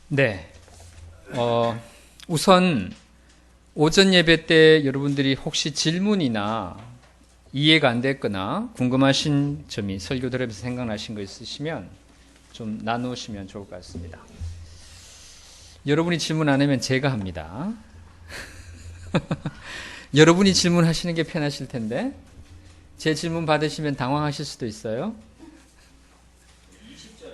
네. 우선 오전 예배 때 여러분들이 혹시 질문이나 이해가 안 됐거나 궁금하신 점이 설교 들으면서 생각나신 거 있으시면 좀 나누시면 좋을 것 같습니다. 여러분이 질문 안 하면 제가 합니다. 여러분이 질문하시는 게 편하실 텐데 제 질문 받으시면 당황하실 수도 있어요. 20절에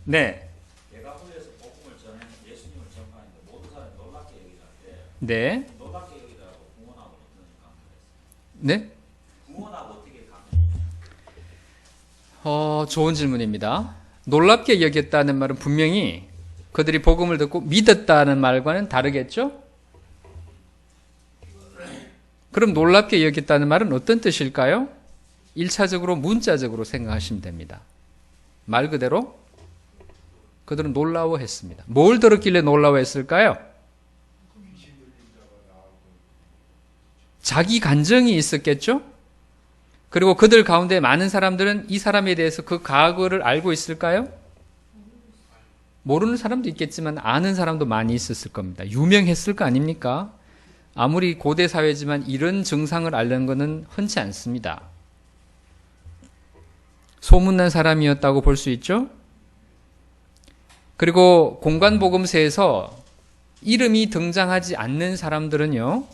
네. 내가 후에서 복음을 전하는 예수님을 전파하는데 모든 사람이 놀랍게 여기라는데 네. 놀랍게 여기라고 구원하고 어떻게 관계가 있어요? 네. 구원하고 어떻게 관계가 있어요? 좋은 질문입니다. 놀랍게 여겼다는 말은 분명히 그들이 복음을 듣고 믿었다는 말과는 다르겠죠? 그럼 놀랍게 여겼다는 말은 어떤 뜻일까요? 1차적으로 문자적으로 생각하시면 됩니다. 말 그대로 그들은 놀라워했습니다. 뭘 들었길래 놀라워했을까요? 자기 간증이 있었겠죠? 그리고 그들 가운데 많은 사람들은 이 사람에 대해서 그 과거를 알고 있을까요? 모르는 사람도 있겠지만 아는 사람도 많이 있었을 겁니다. 유명했을 거 아닙니까? 아무리 고대 사회지만 이런 증상을 앓는 것은 흔치 않습니다. 소문난 사람이었다고 볼 수 있죠? 그리고 공관복음서에서 이름이 등장하지 않는 사람들은요,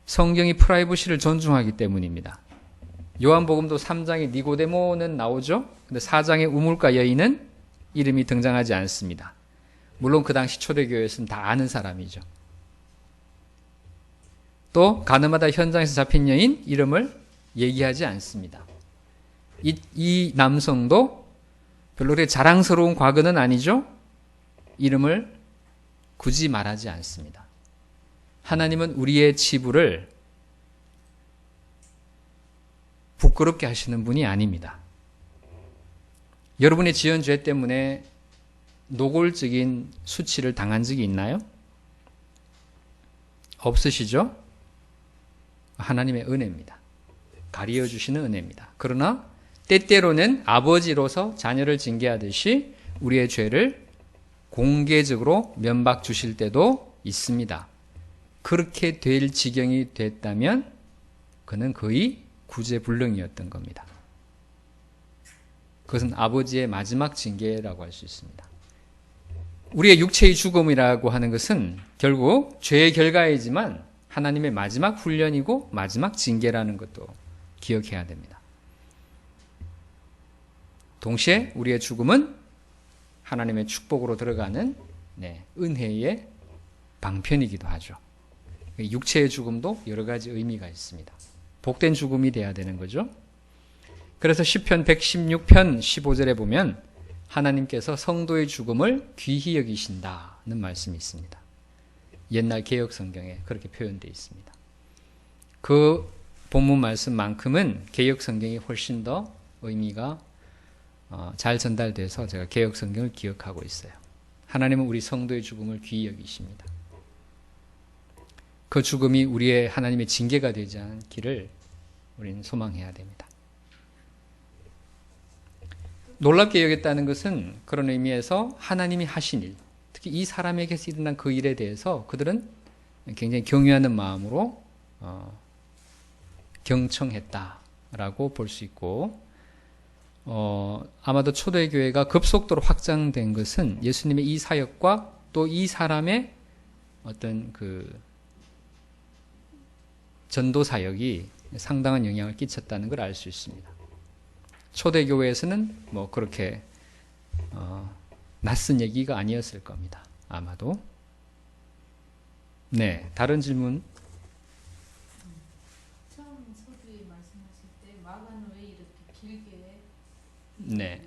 성경이 프라이버시를 존중하기 때문입니다. 요한복음도 3장에 니고데모는 나오죠? 근데 4장의 우물가 여인은 이름이 등장하지 않습니다. 물론 그 당시 초대교회에서는 다 아는 사람이죠. 또 가늠하다 현장에서 잡힌 여인 이름을 얘기하지 않습니다. 이 남성도 별로 그렇게 자랑스러운 과거는 아니죠? 이름을 굳이 말하지 않습니다. 하나님은 우리의 치부를 부끄럽게 하시는 분이 아닙니다. 여러분의 지은 죄 때문에 노골적인 수치를 당한 적이 있나요? 없으시죠? 하나님의 은혜입니다. 가리어 주시는 은혜입니다. 그러나 때때로는 아버지로서 자녀를 징계하듯이 우리의 죄를 공개적으로 면박 주실 때도 있습니다. 그렇게 될 지경이 됐다면 그는 거의 구제불능이었던 겁니다. 그것은 아버지의 마지막 징계라고 할 수 있습니다. 우리의 육체의 죽음이라고 하는 것은 결국 죄의 결과이지만 하나님의 마지막 훈련이고 마지막 징계라는 것도 기억해야 됩니다. 동시에 우리의 죽음은 하나님의 축복으로 들어가는 은혜의 방편이기도 하죠. 육체의 죽음도 여러 가지 의미가 있습니다. 복된 죽음이 돼야 되는 거죠. 그래서 시편 116편 15절에 보면 하나님께서 성도의 죽음을 귀히 여기신다는 말씀이 있습니다. 옛날 개역 성경에 그렇게 표현되어 있습니다. 그 본문 말씀만큼은 개역 성경이 훨씬 더 의미가 잘 전달돼서 제가 개역 성경을 기억하고 있어요. 하나님은 우리 성도의 죽음을 귀히 여기십니다. 그 죽음이 우리의 하나님의 징계가 되지 않기를 우리는 소망해야 됩니다. 놀랍게 여겼다는 것은 그런 의미에서 하나님이 하신 일, 특히 이 사람에게서 일어난 그 일에 대해서 그들은 굉장히 경외하는 마음으로 경청했다라고 볼 수 있고, 아마도 초대교회가 급속도로 확장된 것은 예수님의 이 사역과 또 이 사람의 어떤 그 전도 사역이 상당한 영향을 끼쳤다는 걸 알 수 있습니다. 초대교회에서는 뭐 그렇게 낯선 얘기가 아니었을 겁니다. 아마도. 네, 다른 질문. 처음 서두에 말씀하실 때 마가는 왜 이렇게 길게 네.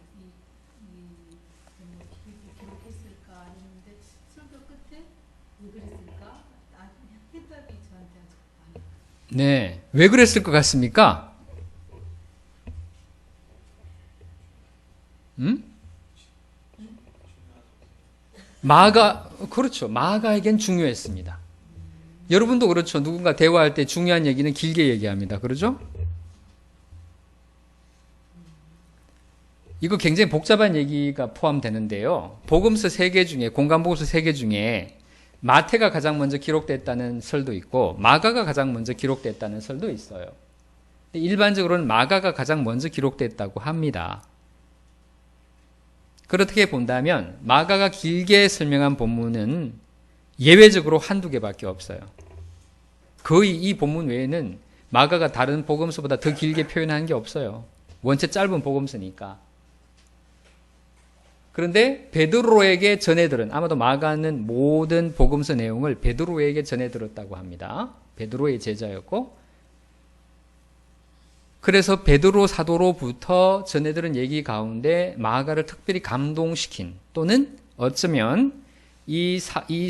길게 기록했을까 했는데 설교 끝에 왜 그랬을까? 해답이 저한테 아직 안 네, 왜 그랬을 것 같습니까? 그렇죠. 마가에겐 중요했습니다. 여러분도 그렇죠. 누군가 대화할 때 중요한 얘기는 길게 얘기합니다. 그러죠? 이거 굉장히 복잡한 얘기가 포함되는데요. 복음서 3개 중에, 공간복음서 3개 중에 마태가 가장 먼저 기록됐다는 설도 있고 마가가 가장 먼저 기록됐다는 설도 있어요. 일반적으로는 마가가 가장 먼저 기록됐다고 합니다. 그렇게 본다면 마가가 길게 설명한 본문은 예외적으로 한두 개밖에 없어요. 거의 이 본문 외에는 마가가 다른 복음서보다 더 길게 표현한 게 없어요. 원체 짧은 복음서니까. 그런데 베드로에게 전해들은, 아마도 마가는 모든 복음서 내용을 베드로에게 전해들었다고 합니다. 베드로의 제자였고, 그래서 베드로 사도로부터 전해들은 얘기 가운데 마가를 특별히 감동시킨, 또는 어쩌면 이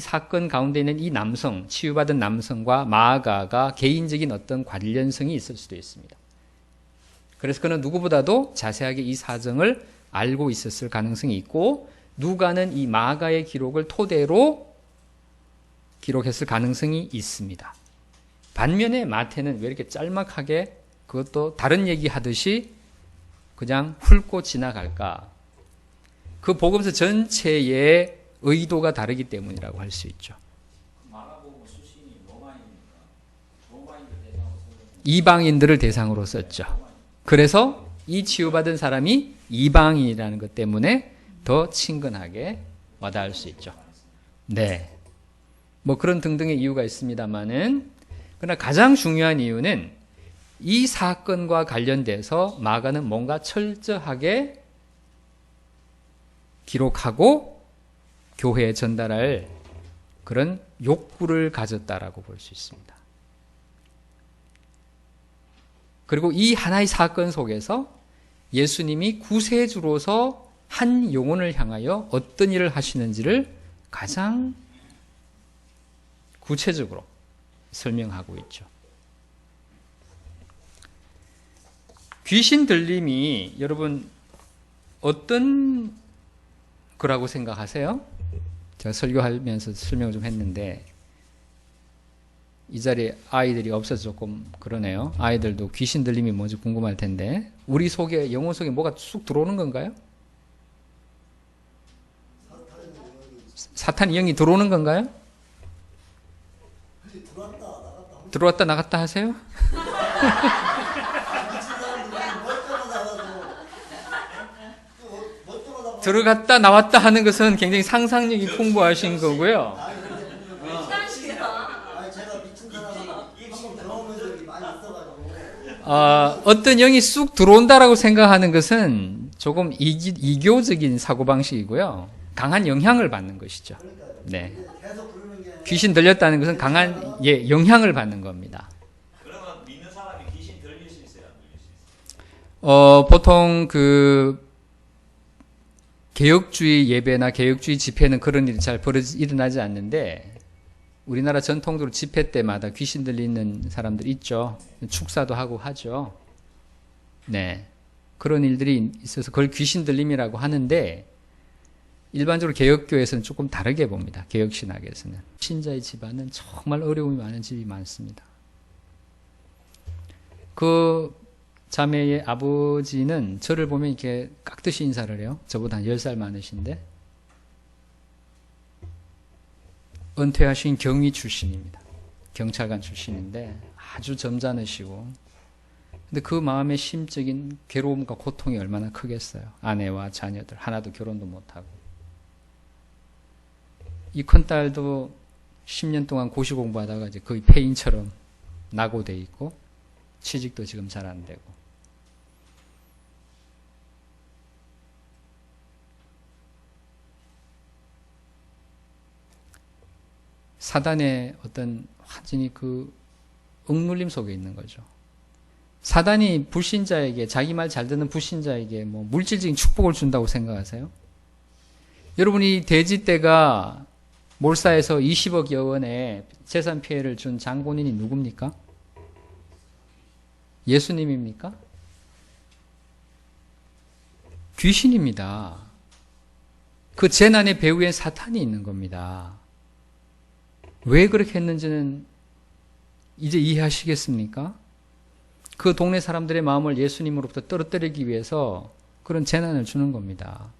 사건 가운데 있는 이 남성, 치유받은 남성과 마가가 개인적인 어떤 관련성이 있을 수도 있습니다. 그래서 그는 누구보다도 자세하게 이 사정을 알고 있었을 가능성이 있고, 누가는 이 마가의 기록을 토대로 기록했을 가능성이 있습니다. 반면에 마태는 왜 이렇게 짤막하게 그것도 다른 얘기 하듯이 그냥 훑고 지나갈까? 그 복음서 전체의 의도가 다르기 때문이라고 할 수 있죠. 마가복음 수신이 로마인입니까? 로마인들 대상으로 썼는데 이방인들을 대상으로 썼죠. 그래서 이 치유받은 사람이 이방인이라는 것 때문에 더 친근하게 와닿을 수 있죠. 네. 뭐 그런 등등의 이유가 있습니다만은, 그러나 가장 중요한 이유는 이 사건과 관련돼서 마가는 뭔가 철저하게 기록하고 교회에 전달할 그런 욕구를 가졌다라고 볼 수 있습니다. 그리고 이 하나의 사건 속에서 예수님이 구세주로서 한 영혼을 향하여 어떤 일을 하시는지를 가장 구체적으로 설명하고 있죠. 귀신 들림이 여러분 어떤 거라고 생각하세요? 제가 설교하면서 설명을 좀 했는데 이 자리에 아이들이 없어서 조금 그러네요. 아이들도 귀신 들림이 뭔지 궁금할 텐데, 우리 속에, 영혼 속에 뭐가 쑥 들어오는 건가요? 사탄 영이 들어오는 건가요? 들어왔다 나갔다 하세요? 들어갔다 나왔다 하는 것은 굉장히 상상력이 풍부하신 거고요. 어떤 영이 쑥 들어온다라고 생각하는 것은 조금 이교적인 사고방식이고요. 강한 영향을 받는 것이죠. 네. 귀신 들렸다는 것은 강한 영향을 받는 겁니다. 그러면 믿는 사람이 귀신 들릴 수 있어요? 안 들릴 수 있어요? 보통 개혁주의 예배나 개혁주의 집회는 그런 일이 잘 일어나지 않는데, 우리나라 전통적으로 집회 때마다 귀신 들리는 사람들 있죠. 축사도 하고 하죠. 네. 그런 일들이 있어서 그걸 귀신 들림이라고 하는데, 일반적으로 개혁교회에서는 조금 다르게 봅니다. 개혁신학에서는. 신자의 집안은 정말 어려움이 많은 집이 많습니다. 그 자매의 아버지는 저를 보면 이렇게 깍듯이 인사를 해요. 저보다 한 10살 많으신데, 은퇴하신 경위 출신입니다. 경찰관 출신인데 아주 점잖으시고, 근데 그 마음의 심적인 괴로움과 고통이 얼마나 크겠어요. 아내와 자녀들 하나도 결혼도 못하고, 이 큰딸도 10년 동안 고시 공부하다가 이제 거의 폐인처럼 낙오돼 있고, 취직도 지금 잘 안 되고. 사단의 어떤 완전히 그 억눌림 속에 있는 거죠. 사단이 불신자에게, 자기 말 잘 듣는 불신자에게 뭐 물질적인 축복을 준다고 생각하세요? 여러분이 돼지떼가 몰사에서 20억여 원의 재산 피해를 준 장본인이 누굽니까? 예수님입니까? 귀신입니다. 그 재난의 배후엔 사탄이 있는 겁니다. 왜 그렇게 했는지는 이제 이해하시겠습니까? 그 동네 사람들의 마음을 예수님으로부터 떨어뜨리기 위해서 그런 재난을 주는 겁니다.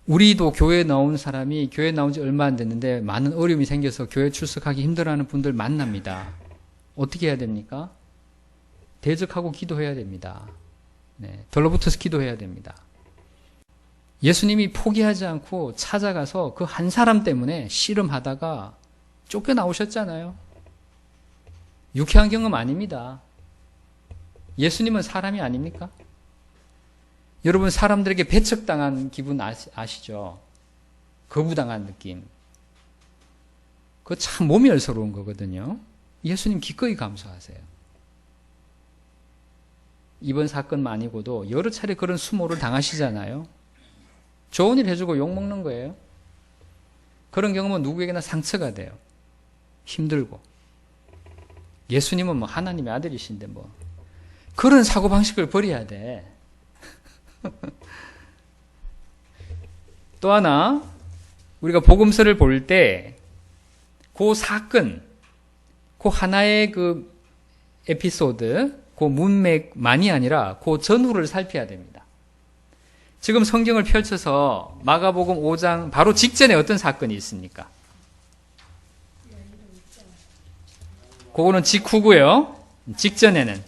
우리도 교회에 나오는 사람이 교회에 나온 지 얼마 안 됐는데 많은 어려움이 생겨서 교회 출석하기 힘들어하는 분들 만납니다. 어떻게 해야 됩니까? 대적하고 기도해야 됩니다. 네, 들러붙어서 기도해야 됩니다. 예수님이 포기하지 않고 찾아가서 그 한 사람 때문에 씨름하다가 쫓겨나오셨잖아요. 유쾌한 경험 아닙니다. 예수님은 사람이 아닙니까? 여러분 사람들에게 배척당한 기분 아시죠? 거부당한 느낌. 그거 참 몸이 얼서러운 거거든요. 예수님 기꺼이 감수하세요. 이번 사건만 아니고도 여러 차례 그런 수모를 당하시잖아요. 좋은 일 해주고 욕먹는 거예요. 그런 경험은 누구에게나 상처가 돼요. 힘들고. 예수님은 뭐 하나님의 아들이신데 뭐 그런 사고방식을 버려야 돼. 또 하나 우리가 복음서를 볼 때 그 사건, 그 하나의 그 에피소드, 그 문맥만이 아니라 그 전후를 살펴야 됩니다. 지금 성경을 펼쳐서 마가복음 5장 바로 직전에 어떤 사건이 있습니까? 그거는 직후고요. 직전에는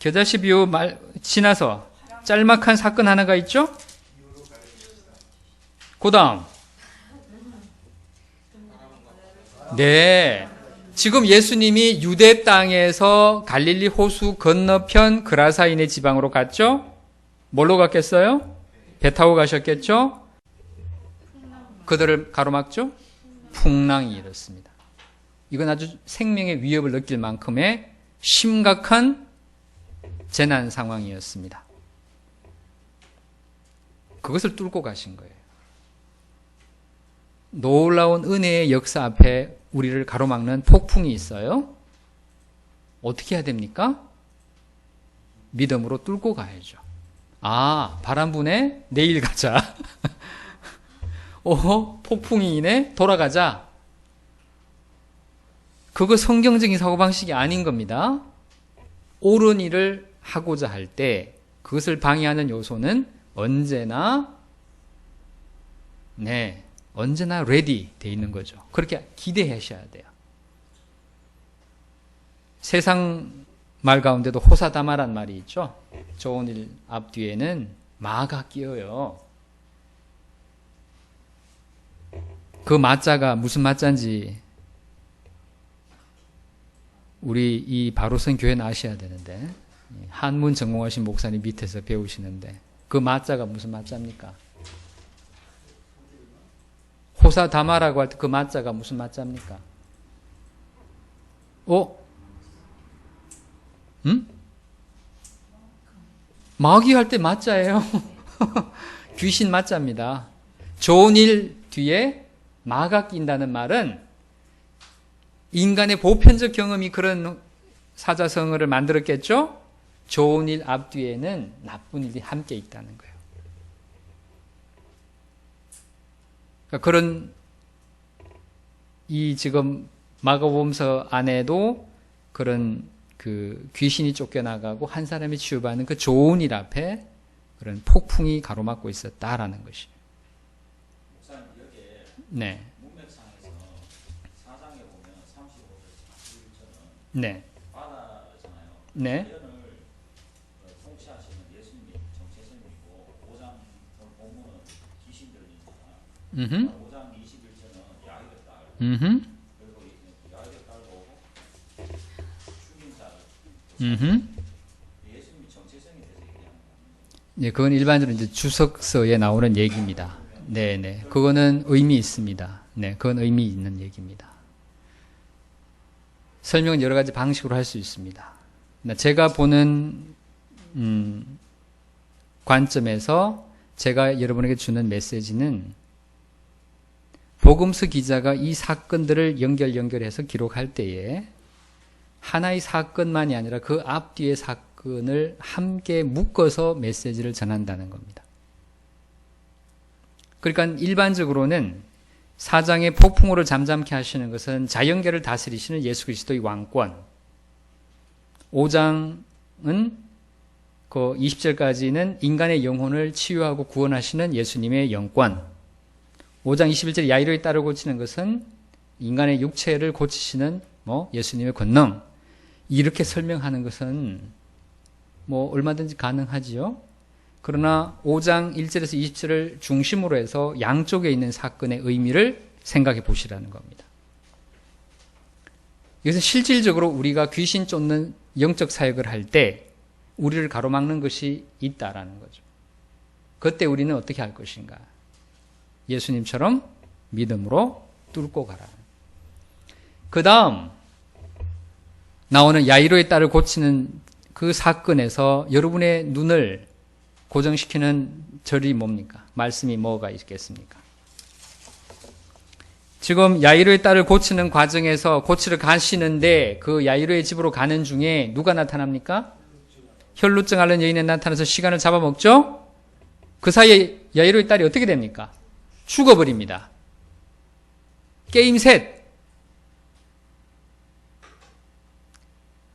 겨자씨 비유 지나서 짤막한 사건 하나가 있죠? 그 다음 네, 지금 예수님이 유대 땅에서 갈릴리 호수 건너편 그라사인의 지방으로 갔죠? 뭘로 갔겠어요? 배 타고 가셨겠죠? 그들을 가로막죠? 풍랑이 일었습니다. 이건 아주 생명의 위협을 느낄 만큼의 심각한 재난 상황이었습니다. 그것을 뚫고 가신 거예요. 놀라운 은혜의 역사 앞에 우리를 가로막는 폭풍이 있어요. 어떻게 해야 됩니까? 믿음으로 뚫고 가야죠. 아, 바람 부네? 내일 가자. 폭풍이 이네? 돌아가자. 그거 성경적인 사고방식이 아닌 겁니다. 옳은 일을 하고자 할 때 그것을 방해하는 요소는 언제나 레디 돼 있는 거죠. 그렇게 기대하셔야 돼요. 세상 말 가운데도 호사다마란 말이 있죠. 좋은 일 앞뒤에는 마가 끼어요. 그 마자가 무슨 마자인지 우리 이 바로선 교회는 아셔야 되는데, 한문 전공하신 목사님 밑에서 배우시는데 그 마자가 무슨 마자입니까? 호사다마라고 할 때 그 마자가 무슨 마자입니까? 마귀 할 때 마자예요. 귀신 마자입니다. 좋은 일 뒤에 마가 낀다는 말은 인간의 보편적 경험이 그런 사자성어를 만들었겠죠? 좋은 일 앞뒤에는 나쁜 일이 함께 있다는 거예요. 그러니까 그런 이 지금 마가복음서 안에도 그런 그 귀신이 쫓겨나가고 한 사람이 치유받는 그 좋은 일 앞에 그런 폭풍이 가로막고 있었다라는 것이에요. 목사님 여기에 네. 문맥상에서 4장에 보면 35절 41절은 네. 바다잖아요. 네. 자연을 통치하시는 예수님이 정체성이고 5장 본문은 귀신 들린 자라. 5장 21절은 야훼의 딸. 그리고 야훼의 딸도 오고 죽인 자를. 예수님이 정체성에 대해서 얘기하는 거예요. 네, 그건 일반적으로 이제 주석서에 나오는 얘기입니다. 네네. 그거는 의미 있습니다. 네, 그건 의미 있는 얘기입니다. 설명은 여러 가지 방식으로 할 수 있습니다. 제가 보는 관점에서 제가 여러분에게 주는 메시지는 복음서 기자가 이 사건들을 연결해서 기록할 때에 하나의 사건만이 아니라 그 앞뒤의 사건을 함께 묶어서 메시지를 전한다는 겁니다. 그러니까 일반적으로는 사장의 폭풍우를 잠잠케 하시는 것은 자연계를 다스리시는 예수 그리스도의 왕권, 5장은 그 20절까지는 인간의 영혼을 치유하고 구원하시는 예수님의 영권. 5장 21절 야이로의 딸을 고치는 것은 인간의 육체를 고치시는 예수님의 권능. 이렇게 설명하는 것은 얼마든지 가능하지요. 그러나 5장 1절에서 20절을 중심으로 해서 양쪽에 있는 사건의 의미를 생각해 보시라는 겁니다. 여기서 실질적으로 우리가 귀신 쫓는 영적 사역을 할 때 우리를 가로막는 것이 있다라는 거죠. 그때 우리는 어떻게 할 것인가? 예수님처럼 믿음으로 뚫고 가라. 그 다음 나오는 야이로의 딸을 고치는 그 사건에서 여러분의 눈을 고정시키는 절이 뭡니까? 말씀이 뭐가 있겠습니까? 지금 야이로의 딸을 고치는 과정에서 고치러 가시는데 그 야이로의 집으로 가는 중에 누가 나타납니까? 혈루증 앓는 여인이 나타나서 시간을 잡아먹죠? 그 사이에 야이로의 딸이 어떻게 됩니까? 죽어버립니다. 게임 셋.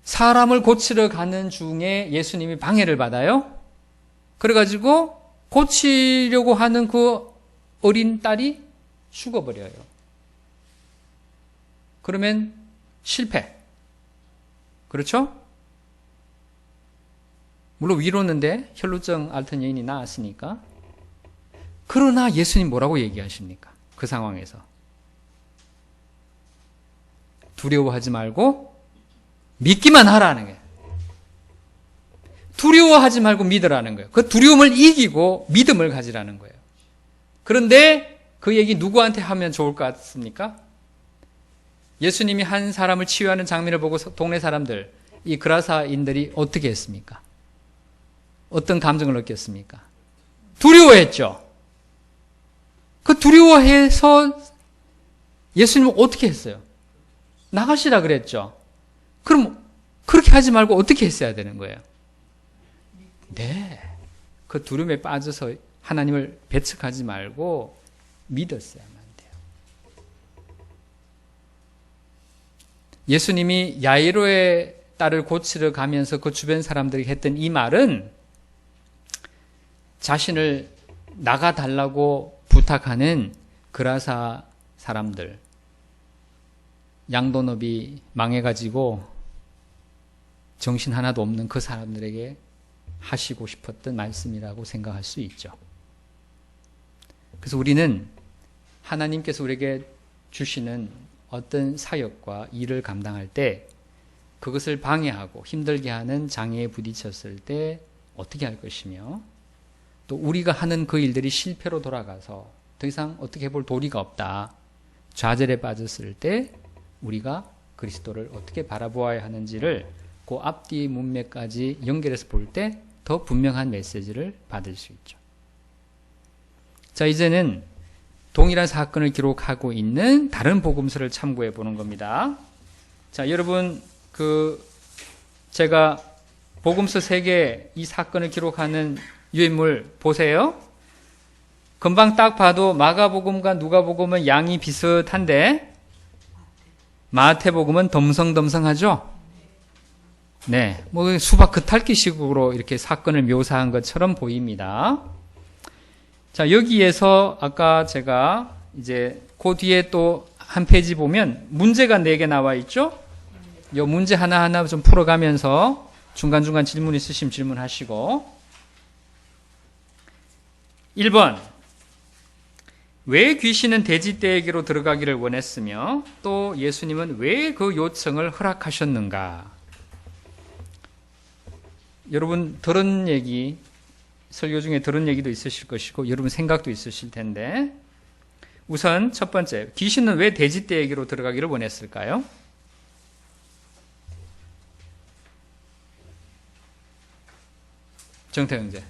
사람을 고치러 가는 중에 예수님이 방해를 받아요. 그래가지고 고치려고 하는 그 어린 딸이 죽어버려요. 그러면 실패. 그렇죠? 물론 위로는데 혈루증 앓던 여인이 나았으니까. 그러나 예수님 뭐라고 얘기하십니까? 그 상황에서. 두려워하지 말고 믿기만 하라는 거예요. 두려워하지 말고 믿으라는 거예요. 그 두려움을 이기고 믿음을 가지라는 거예요. 그런데 그 얘기 누구한테 하면 좋을 것 같습니까? 예수님이 한 사람을 치유하는 장면을 보고 동네 사람들, 이 그라사인들이 어떻게 했습니까? 어떤 감정을 느꼈습니까? 두려워했죠. 그 두려워해서 예수님은 어떻게 했어요? 나가시라 그랬죠. 그럼 그렇게 하지 말고 어떻게 했어야 되는 거예요? 네. 그 두려움에 빠져서 하나님을 배척하지 말고 믿었어야만 돼요. 예수님이 야이로의 딸을 고치러 가면서 그 주변 사람들이 했던 이 말은 자신을 나가달라고 부탁하는 그라사 사람들, 양도업이 망해가지고 정신 하나도 없는 그 사람들에게 하시고 싶었던 말씀이라고 생각할 수 있죠. 그래서 우리는 하나님께서 우리에게 주시는 어떤 사역과 일을 감당할 때 그것을 방해하고 힘들게 하는 장애에 부딪혔을 때 어떻게 할 것이며, 또 우리가 하는 그 일들이 실패로 돌아가서 더 이상 어떻게 볼 도리가 없다, 좌절에 빠졌을 때 우리가 그리스도를 어떻게 바라보아야 하는지를 그 앞뒤 문맥까지 연결해서 볼 때 더 분명한 메시지를 받을 수 있죠. 자, 이제는 동일한 사건을 기록하고 있는 다른 복음서를 참고해 보는 겁니다. 자, 여러분, 제가 복음서 3개 이 사건을 기록하는 유인물 보세요. 금방 딱 봐도 마가복음과 누가복음은 양이 비슷한데 마태복음은 덤성덤성하죠? 네, 수박 겉핥기식으로 이렇게 사건을 묘사한 것처럼 보입니다. 자, 여기에서 아까 제가 이제 그 뒤에 또 한 페이지 보면 문제가 4개 나와 있죠? 이 문제 하나하나 좀 풀어가면서 중간중간 질문 있으시면 질문하시고. 1번. 왜 귀신은 돼지떼에게로 들어가기를 원했으며 또 예수님은 왜 그 요청을 허락하셨는가? 여러분 들은 얘기, 설교 중에 들은 얘기도 있으실 것이고 여러분 생각도 있으실 텐데, 우선 첫 번째, 귀신은 왜 돼지떼에게로 들어가기를 원했을까요? 정태 형제.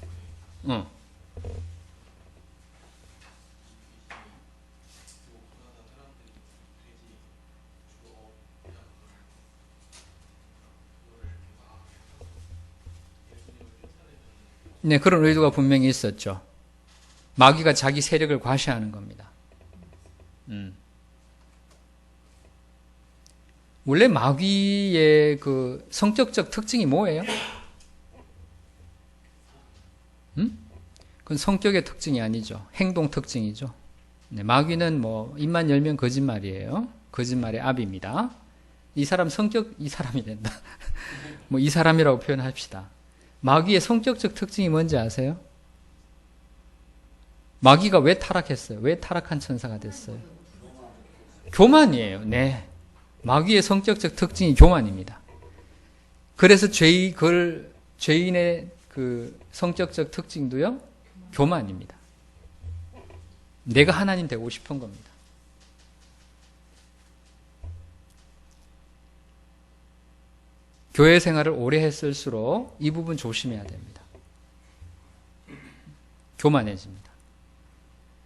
네, 그런 의도가 분명히 있었죠. 마귀가 자기 세력을 과시하는 겁니다. 원래 마귀의 그 성격적 특징이 뭐예요? 그건 성격의 특징이 아니죠. 행동 특징이죠. 네, 마귀는 뭐 입만 열면 거짓말이에요. 거짓말의 압입니다. 이 사람 성격, 이 사람이 된다. 뭐 이 사람이라고 표현합시다. 마귀의 성격적 특징이 뭔지 아세요? 마귀가 왜 타락했어요? 왜 타락한 천사가 됐어요? 교만이에요. 네. 마귀의 성격적 특징이 교만입니다. 그래서 죄인의 그 성격적 특징도요, 교만입니다. 내가 하나님 되고 싶은 겁니다. 교회 생활을 오래 했을수록 이 부분 조심해야 됩니다. 교만해집니다.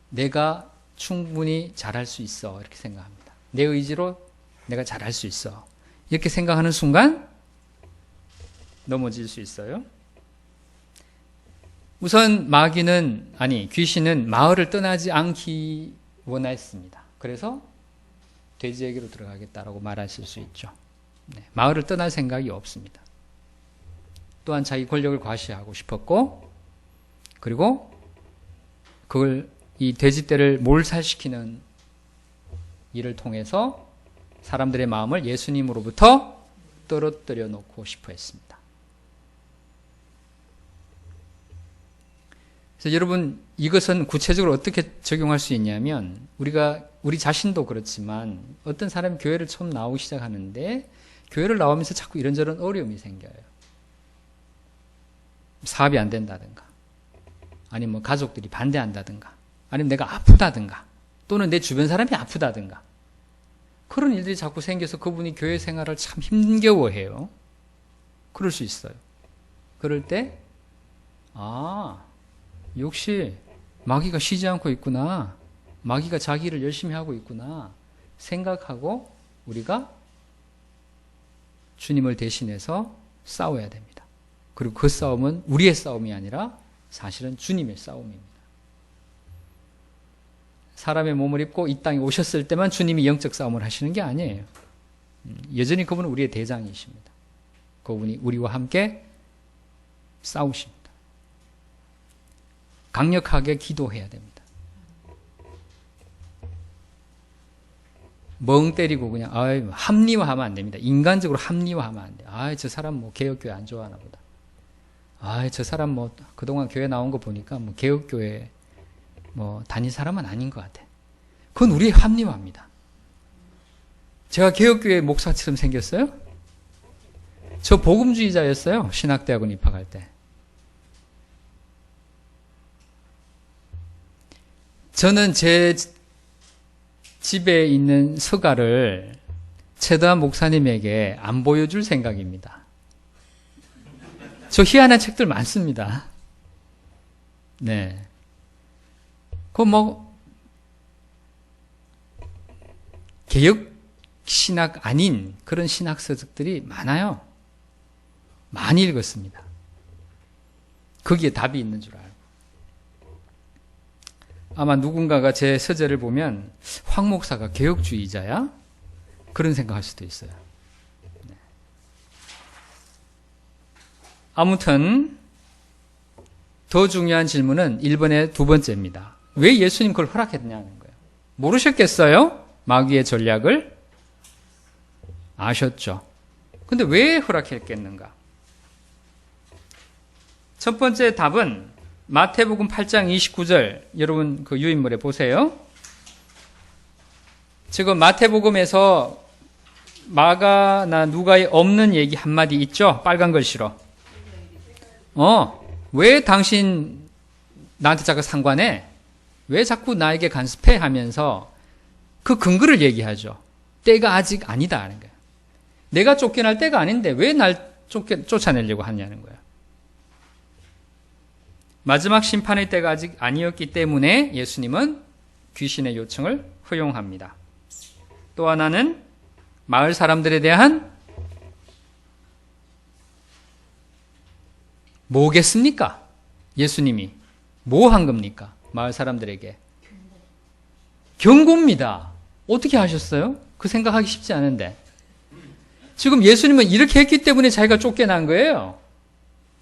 내가 충분히 잘할 수 있어 이렇게 생각합니다. 내 의지로 내가 잘할 수 있어 이렇게 생각하는 순간 넘어질 수 있어요. 우선 귀신은 마을을 떠나지 않기 원했습니다. 그래서 돼지에게로 들어가겠다라고 말하실 수 있죠. 네, 마을을 떠날 생각이 없습니다. 또한 자기 권력을 과시하고 싶었고, 그리고 이 돼지떼를 몰살시키는 일을 통해서 사람들의 마음을 예수님으로부터 떨어뜨려 놓고 싶어 했습니다. 그래서 여러분, 이것은 구체적으로 어떻게 적용할 수 있냐면, 우리 자신도 그렇지만 어떤 사람이 교회를 처음 나오기 시작하는데 교회를 나오면서 자꾸 이런저런 어려움이 생겨요. 사업이 안 된다든가, 아니면 뭐 가족들이 반대한다든가, 아니면 내가 아프다든가, 또는 내 주변 사람이 아프다든가, 그런 일들이 자꾸 생겨서 그분이 교회 생활을 참 힘겨워해요. 그럴 수 있어요. 그럴 때, 역시 마귀가 쉬지 않고 있구나, 마귀가 자기를 열심히 하고 있구나 생각하고 우리가 주님을 대신해서 싸워야 됩니다. 그리고 그 싸움은 우리의 싸움이 아니라 사실은 주님의 싸움입니다. 사람의 몸을 입고 이 땅에 오셨을 때만 주님이 영적 싸움을 하시는 게 아니에요. 여전히 그분은 우리의 대장이십니다. 그분이 우리와 함께 싸우십니다. 강력하게 기도해야 됩니다. 멍 때리고 그냥 합리화하면 안 됩니다. 인간적으로 합리화하면 안 돼요. 저 사람 뭐 개혁교회 안 좋아하나 보다. 저 사람 뭐 그동안 교회 나온 거 보니까 뭐 개혁교회 뭐 다닌 사람은 아닌 것 같아. 그건 우리의 합리화입니다. 제가 개혁교회 목사처럼 생겼어요? 저 복음주의자였어요. 신학대학원 입학할 때. 저는 제 집에 있는 서가를 최도한 목사님에게 안 보여줄 생각입니다. 저 희한한 책들 많습니다. 네. 개혁 신학 아닌 그런 신학 서적들이 많아요. 많이 읽었습니다. 거기에 답이 있는 줄 알고. 아마 누군가가 제 서재를 보면 황 목사가 개혁주의자야? 그런 생각할 수도 있어요. 네. 아무튼 더 중요한 질문은 1번의 두 번째입니다. 왜 예수님 그걸 허락했냐는 거예요. 모르셨겠어요? 마귀의 전략을 아셨죠. 근데 왜 허락했겠는가? 첫 번째 답은 마태복음 8장 29절, 여러분 그 유인물에 보세요. 지금 마태복음에서 마가나 누가에 없는 얘기 한마디 있죠? 빨간 글씨로. 왜 당신 나한테 자꾸 상관해? 왜 자꾸 나에게 간섭해? 하면서 그 근거를 얘기하죠. 때가 아직 아니다 하는 거예요. 내가 쫓겨날 때가 아닌데 왜 날 쫓아내려고 하냐는 거예요. 마지막 심판의 때가 아직 아니었기 때문에 예수님은 귀신의 요청을 허용합니다. 또 하나는 마을 사람들에 대한 뭐겠습니까? 예수님이 뭐 한 겁니까? 마을 사람들에게 경고입니다. 어떻게 하셨어요? 그 생각하기 쉽지 않은데 지금 예수님은 이렇게 했기 때문에 자기가 쫓겨난 거예요.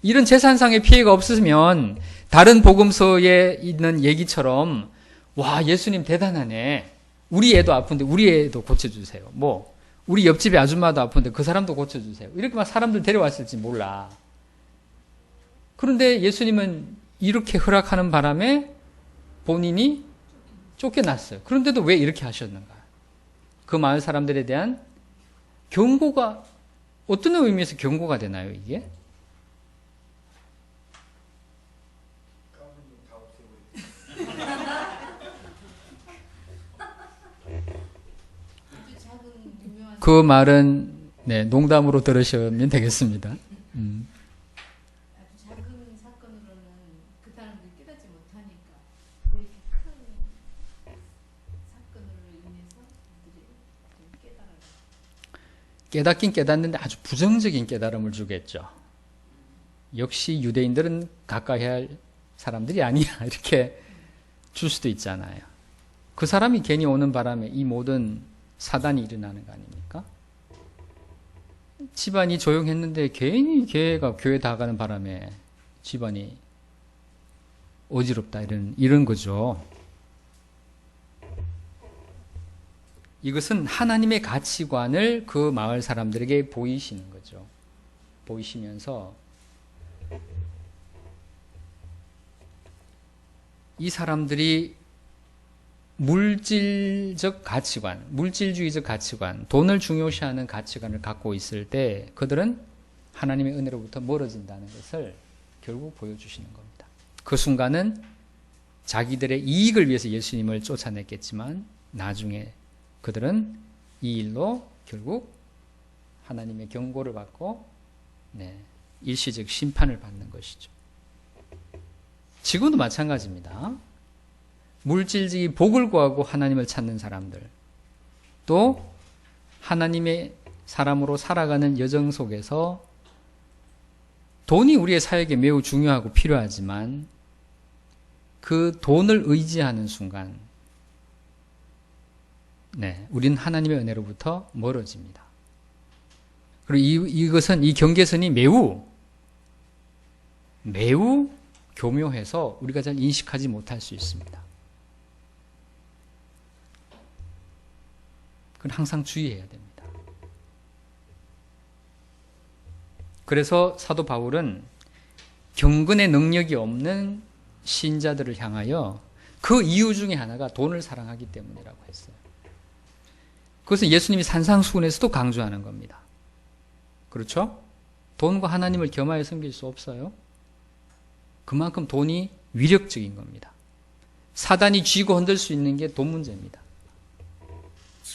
이런 재산상의 피해가 없으면 다른 복음서에 있는 얘기처럼 와, 예수님 대단하네. 우리 애도 아픈데 우리 애도 고쳐주세요. 뭐 우리 옆집에 아줌마도 아픈데 그 사람도 고쳐주세요. 이렇게 막 사람들 데려왔을지 몰라. 그런데 예수님은 이렇게 허락하는 바람에 본인이 쫓겨났어요. 그런데도 왜 이렇게 하셨는가? 그 마을 사람들에 대한 경고가 어떤 의미에서 경고가 되나요, 이게? 아주 작은 유명한 그 말은 네, 농담으로 들으시면 되겠습니다. 아주 작은 사건으로는 그 사람들이 깨닫지 못하니까 이렇게 큰 사건으로 인해서 그들이 좀 깨달아요. 깨닫긴 깨닫는데 아주 부정적인 깨달음을 주겠죠. 역시 유대인들은 가까이 할 사람들이 아니야. 이렇게 줄 수도 있잖아요. 그 사람이 괜히 오는 바람에 이 모든 사단이 일어나는 거 아닙니까? 집안이 조용했는데 괜히 걔가 교회 다 가는 바람에 집안이 어지럽다 이런 거죠. 이것은 하나님의 가치관을 그 마을 사람들에게 보이시는 거죠. 보이시면서 이 사람들이 물질적 가치관, 물질주의적 가치관, 돈을 중요시하는 가치관을 갖고 있을 때 그들은 하나님의 은혜로부터 멀어진다는 것을 결국 보여주시는 겁니다. 그 순간은 자기들의 이익을 위해서 예수님을 쫓아냈겠지만 나중에 그들은 이 일로 결국 하나님의 경고를 받고 일시적 심판을 받는 것이죠. 지금도 마찬가지입니다. 물질적인 복을 구하고 하나님을 찾는 사람들, 또 하나님의 사람으로 살아가는 여정 속에서 돈이 우리의 사역에 매우 중요하고 필요하지만 그 돈을 의지하는 순간 우리는 하나님의 은혜로부터 멀어집니다. 그리고 이것은 이 경계선이 매우 교묘해서 우리가 잘 인식하지 못할 수 있습니다. 그건 항상 주의해야 됩니다. 그래서 사도 바울은 경건의 능력이 없는 신자들을 향하여 그 이유 중에 하나가 돈을 사랑하기 때문이라고 했어요. 그것은 예수님이 산상수훈에서도 강조하는 겁니다. 그렇죠? 돈과 하나님을 겸하여 섬길 수 없어요. 그만큼 돈이 위력적인 겁니다. 사단이 쥐고 흔들 수 있는 게 돈 문제입니다.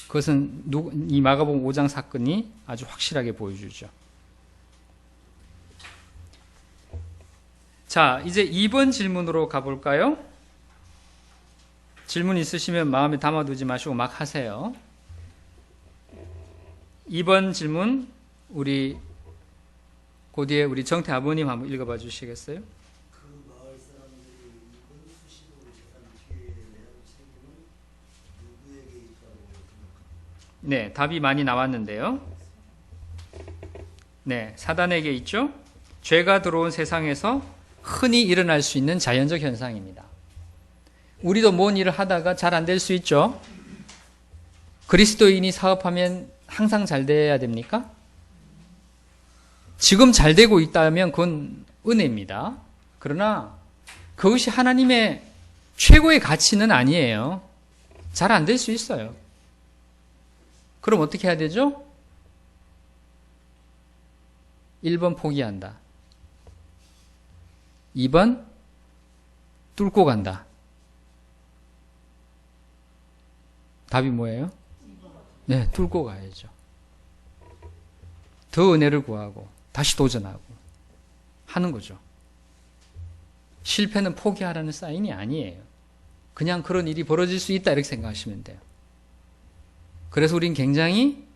그것은 이 마가복음 5장 사건이 아주 확실하게 보여주죠. 자, 이제 2번 질문으로 가볼까요? 질문 있으시면 마음에 담아두지 마시고 막 하세요. 2번 질문 우리 고디에 우리 정태 아버님 한번 읽어봐 주시겠어요? 그 마을 사람들이 이번 수시로 재산 피해에 대한 책임은 누구에게 있다고 생각합니까? 네, 답이 많이 나왔는데요. 네, 사단에게 있죠. 죄가 들어온 세상에서 흔히 일어날 수 있는 자연적 현상입니다. 우리도 뭔 일을 하다가 잘 안 될 수 있죠. 그리스도인이 사업하면 항상 잘 돼야 됩니까? 지금 잘 되고 있다면 그건 은혜입니다. 그러나 그것이 하나님의 최고의 가치는 아니에요. 잘 안 될 수 있어요. 그럼 어떻게 해야 되죠? 1번 포기한다. 2번 뚫고 간다. 답이 뭐예요? 네, 뚫고 가야죠. 더 은혜를 구하고 다시 도전하고 하는 거죠. 실패는 포기하라는 사인이 아니에요. 그냥 그런 일이 벌어질 수 있다 이렇게 생각하시면 돼요. 그래서 우린 굉장히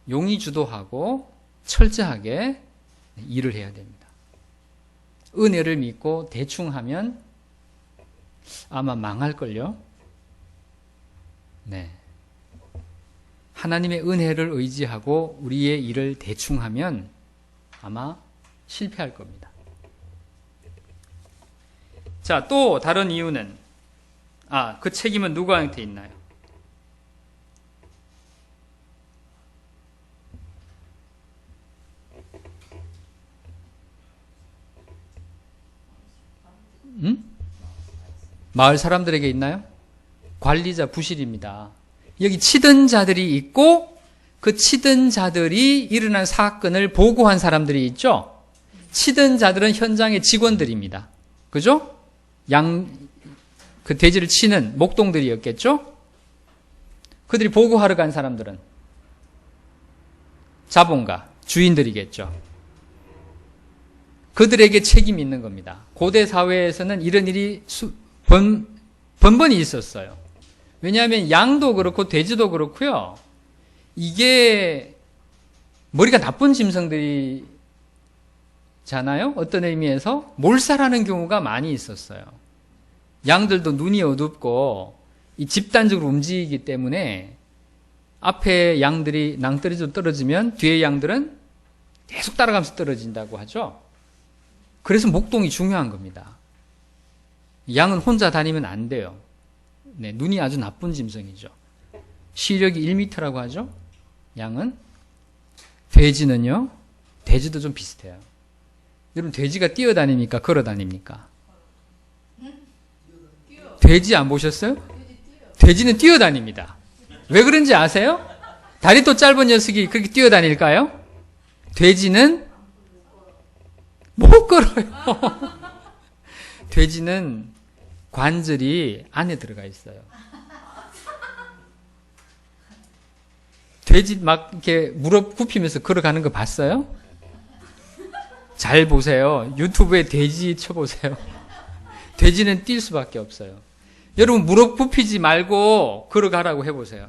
용의 주도하고 철저하게 일을 해야 됩니다. 은혜를 믿고 대충 하면 아마 망할걸요? 네. 하나님의 은혜를 의지하고 우리의 일을 대충 하면 아마 실패할 겁니다. 자, 또 다른 이유는, 그 책임은 누구한테 있나요? 마을 사람들에게 있나요? 관리자 부실입니다. 여기 치던 자들이 있고 그 치던 자들이 일어난 사건을 보고한 사람들이 있죠. 치던 자들은 현장의 직원들입니다. 그죠? 그 돼지를 치는 목동들이었겠죠? 그들이 보고하러 간 사람들은 자본가, 주인들이겠죠. 그들에게 책임이 있는 겁니다. 고대 사회에서는 이런 일이 번번이 있었어요. 왜냐하면 양도 그렇고 돼지도 그렇고요. 이게 머리가 나쁜 짐승들이잖아요. 어떤 의미에서 몰살하는 경우가 많이 있었어요. 양들도 눈이 어둡고 이 집단적으로 움직이기 때문에 앞에 양들이 낭떠러지로 떨어지면 뒤에 양들은 계속 따라가면서 떨어진다고 하죠. 그래서 목동이 중요한 겁니다. 양은 혼자 다니면 안 돼요. 네, 눈이 아주 나쁜 짐승이죠. 시력이 1m라고 하죠. 양은. 돼지는요. 돼지도 좀 비슷해요. 여러분 돼지가 뛰어다닙니까? 걸어다닙니까? 돼지 안 보셨어요? 돼지는 뛰어다닙니다. 왜 그런지 아세요? 다리도 짧은 녀석이 그렇게 뛰어다닐까요? 돼지는 못 걸어요. 돼지는 관절이 안에 들어가 있어요. 돼지 막 이렇게 무릎 굽히면서 걸어가는 거 봤어요? 잘 보세요. 유튜브에 돼지 쳐보세요. 돼지는 뛸 수밖에 없어요. 여러분 무릎 굽히지 말고 걸어가라고 해보세요.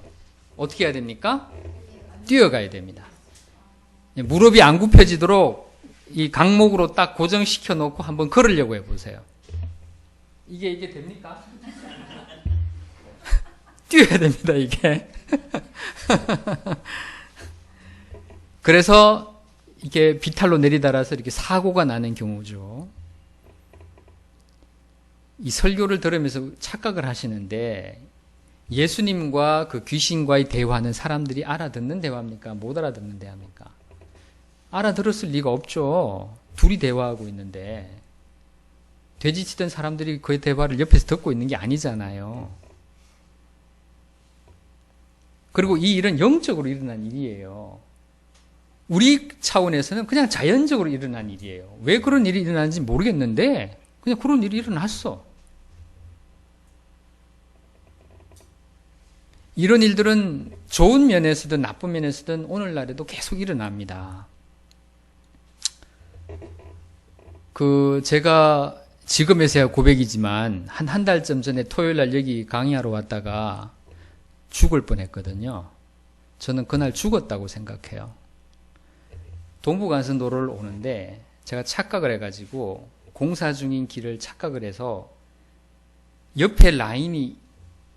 어떻게 해야 됩니까? 뛰어가야 됩니다. 무릎이 안 굽혀지도록 이 강목으로 딱 고정시켜 놓고 한번 걸으려고 해보세요. 이게 됩니까? 뛰어야 됩니다, 이게. 그래서 이게 비탈로 내리달아서 이렇게 사고가 나는 경우죠. 이 설교를 들으면서 착각을 하시는데 예수님과 그 귀신과의 대화는 사람들이 알아듣는 대화입니까? 못 알아듣는 대화입니까? 알아들었을 리가 없죠. 둘이 대화하고 있는데 돼지 치던 사람들이 그 대화를 옆에서 듣고 있는 게 아니잖아요. 그리고 이 일은 영적으로 일어난 일이에요. 우리 차원에서는 그냥 자연적으로 일어난 일이에요. 왜 그런 일이 일어나는지 모르겠는데 그냥 그런 일이 일어났어. 이런 일들은 좋은 면에서든 나쁜 면에서든 오늘날에도 계속 일어납니다. 제가 지금에서야 고백이지만 한 달쯤 전에 토요일날 여기 강의하러 왔다가 죽을 뻔했거든요. 저는 그날 죽었다고 생각해요. 동부간선도로를 오는데 제가 착각을 해가지고 공사 중인 길을 착각을 해서 옆에 라인이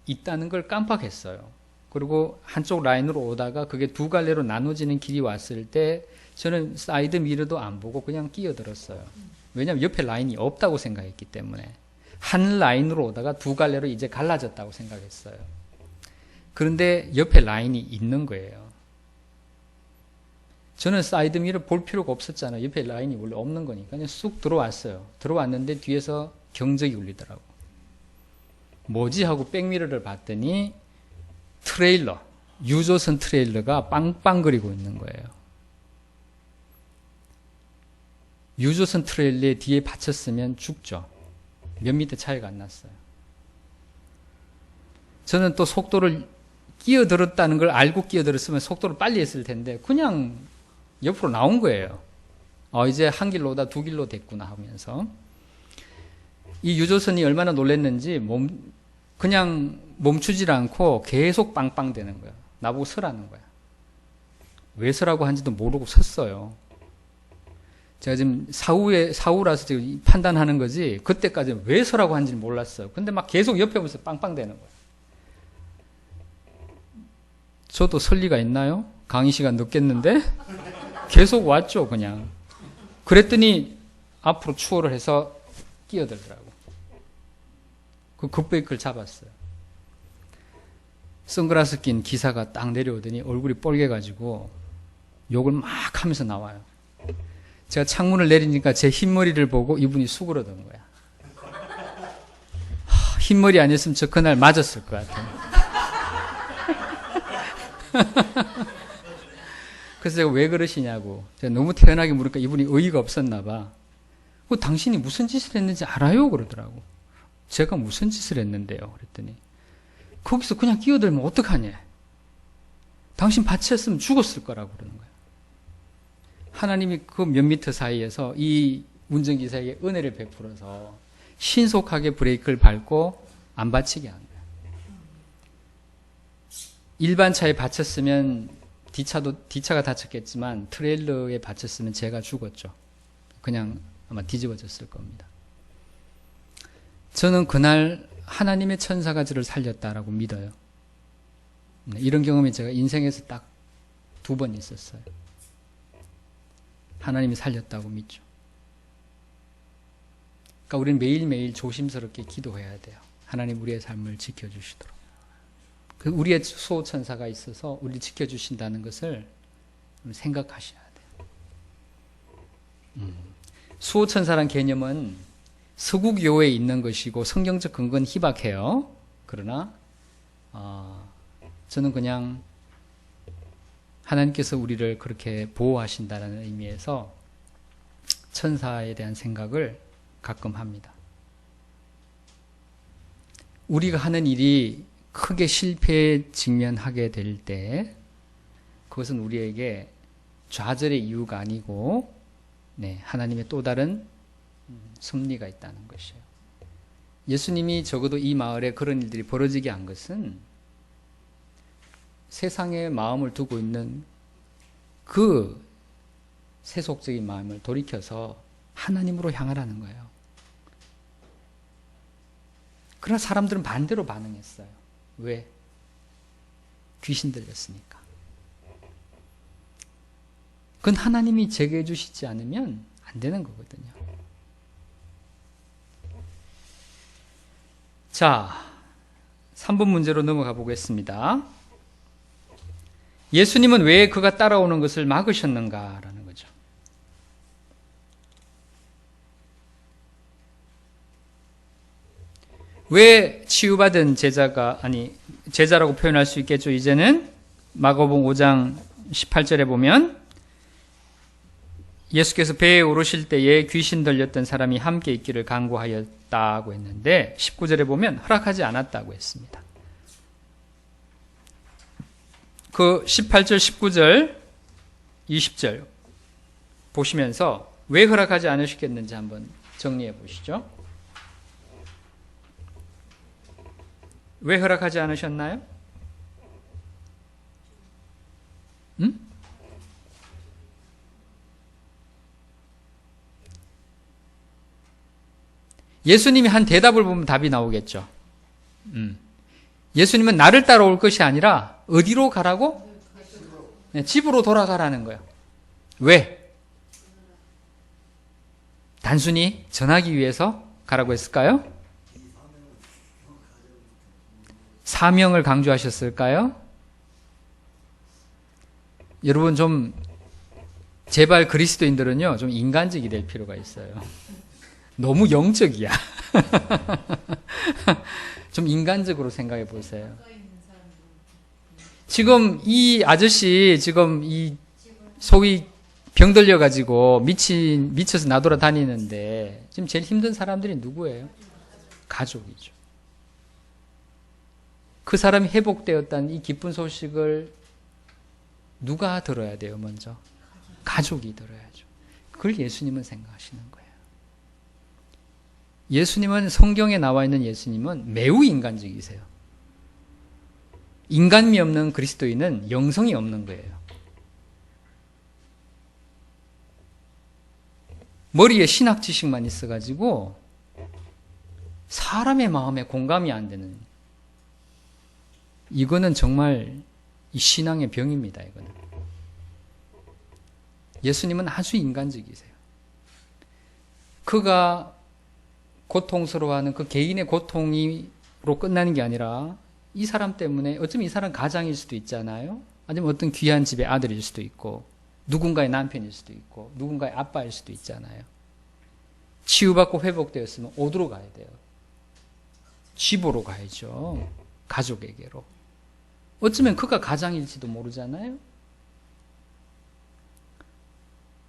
있다는 걸 깜빡했어요. 그리고 한쪽 라인으로 오다가 그게 두 갈래로 나눠지는 길이 왔을 때 저는 사이드 미러도 안 보고 그냥 끼어들었어요. 왜냐하면 옆에 라인이 없다고 생각했기 때문에. 한 라인으로 오다가 두 갈래로 이제 갈라졌다고 생각했어요. 그런데 옆에 라인이 있는 거예요. 저는 사이드 미러 볼 필요가 없었잖아요. 옆에 라인이 원래 없는 거니까 그냥 쑥 들어왔어요. 들어왔는데 뒤에서 경적이 울리더라고. 뭐지 하고 백미러를 봤더니 트레일러, 유조선 트레일러가 빵빵거리고 있는 거예요. 유조선 트레일러에 뒤에 받쳤으면 죽죠. 몇 미터 차이가 안 났어요. 저는 또 속도를 끼어들었다는 걸 알고 끼어들었으면 속도를 빨리 했을 텐데 그냥 옆으로 나온 거예요. 이제 한 길로 오다 두 길로 됐구나 하면서. 이 유조선이 얼마나 놀랐는지 그냥 멈추질 않고 계속 빵빵대는 거야. 나보고 서라는 거야. 왜 서라고 한지도 모르고 섰어요. 제가 지금 사후라서 지금 판단하는 거지 그때까지 왜 서라고 한지는 몰랐어요. 근데 막 계속 옆에 보면서 빵빵대는 거야. 저도 설 리가 있나요? 강의 시간 늦겠는데? 계속 왔죠, 그냥. 그랬더니 앞으로 추월을 해서 끼어들더라고. 그 급브레이크를 잡았어요. 선글라스 낀 기사가 딱 내려오더니 얼굴이 빨개가지고 욕을 막 하면서 나와요. 제가 창문을 내리니까 제 흰머리를 보고 이분이 수그러든 거야. 흰머리 아니었으면 저 그날 맞았을 것 같아요. 그래서 제가 왜 그러시냐고 제가 너무 태연하게 물으니까 이분이 의의가 없었나 봐. 당신이 무슨 짓을 했는지 알아요? 그러더라고. 제가 무슨 짓을 했는데요? 그랬더니 거기서 그냥 끼어들면 어떡하냐? 당신 밭이었으면 죽었을 거라고 그러는 거예요. 하나님이 그 몇 미터 사이에서 이 운전기사에게 은혜를 베풀어서 신속하게 브레이크를 밟고 안 다치게 한 거예요. 일반 차에 받쳤으면 뒷차가 다쳤겠지만 트레일러에 받쳤으면 제가 죽었죠. 그냥 아마 뒤집어졌을 겁니다. 저는 그날 하나님의 천사가 저를 살렸다라고 믿어요. 이런 경험이 제가 인생에서 딱 2번 있었어요. 하나님이 살렸다고 믿죠. 그러니까 우리는 매일매일 조심스럽게 기도해야 돼요. 하나님 우리의 삶을 지켜주시도록. 우리의 수호천사가 있어서 우리를 지켜주신다는 것을 생각하셔야 돼요. 수호천사란 개념은 서구교회에 있는 것이고 성경적 근거는 희박해요. 그러나 저는 그냥 하나님께서 우리를 그렇게 보호하신다는 의미에서 천사에 대한 생각을 가끔 합니다. 우리가 하는 일이 크게 실패에 직면하게 될 때 그것은 우리에게 좌절의 이유가 아니고 하나님의 또 다른 섭리가 있다는 것이에요. 예수님이 적어도 이 마을에 그런 일들이 벌어지게 한 것은 세상에 마음을 두고 있는 그 세속적인 마음을 돌이켜서 하나님으로 향하라는 거예요. 그러나 사람들은 반대로 반응했어요. 왜? 귀신 들렸으니까. 그건 하나님이 제거해 주시지 않으면 안 되는 거거든요. 자, 3번 문제로 넘어가 보겠습니다. 예수님은 왜 그가 따라오는 것을 막으셨는가라는 거죠. 왜 치유받은 제자라고 표현할 수 있겠죠. 이제는 마가복음 5장 18절에 보면 예수께서 배에 오르실 때에 귀신 들렸던 사람이 함께 있기를 간구하였다고 했는데 19절에 보면 허락하지 않았다고 했습니다. 그 18절, 19절, 20절 보시면서 왜 허락하지 않으셨겠는지 한번 정리해 보시죠. 왜 허락하지 않으셨나요? 예수님이 한 대답을 보면 답이 나오겠죠. 예수님은 나를 따라올 것이 아니라 어디로 가라고? 집으로 돌아가라는 거예요. 왜? 단순히 전하기 위해서 가라고 했을까요? 사명을 강조하셨을까요? 여러분 좀 제발 그리스도인들은요 좀 인간적이 될 필요가 있어요. 너무 영적이야. 좀 인간적으로 생각해 보세요. 지금 이 아저씨 지금 이 소위 병들려 가지고 미쳐서 나돌아 다니는데 지금 제일 힘든 사람들이 누구예요? 가족이죠. 그 사람이 회복되었다는 이 기쁜 소식을 누가 들어야 돼요, 먼저? 가족이 들어야죠. 그걸 예수님은 생각하시는 거예요. 예수님은 성경에 나와 있는 예수님은 매우 인간적이세요. 인간미 없는 그리스도인은 영성이 없는 거예요. 머리에 신학 지식만 있어가지고 사람의 마음에 공감이 안 되는 이거는 정말 이 신앙의 병입니다, 이거는. 예수님은 아주 인간적이세요. 그가 고통스러워하는 그 개인의 고통으로 끝나는 게 아니라 이 사람 때문에 어쩌면 이 사람 가장일 수도 있잖아요. 아니면 어떤 귀한 집의 아들일 수도 있고 누군가의 남편일 수도 있고 누군가의 아빠일 수도 있잖아요. 치유받고 회복되었으면 어디로 가야 돼요? 집으로 가야죠. 가족에게로. 어쩌면 그가 가장일지도 모르잖아요.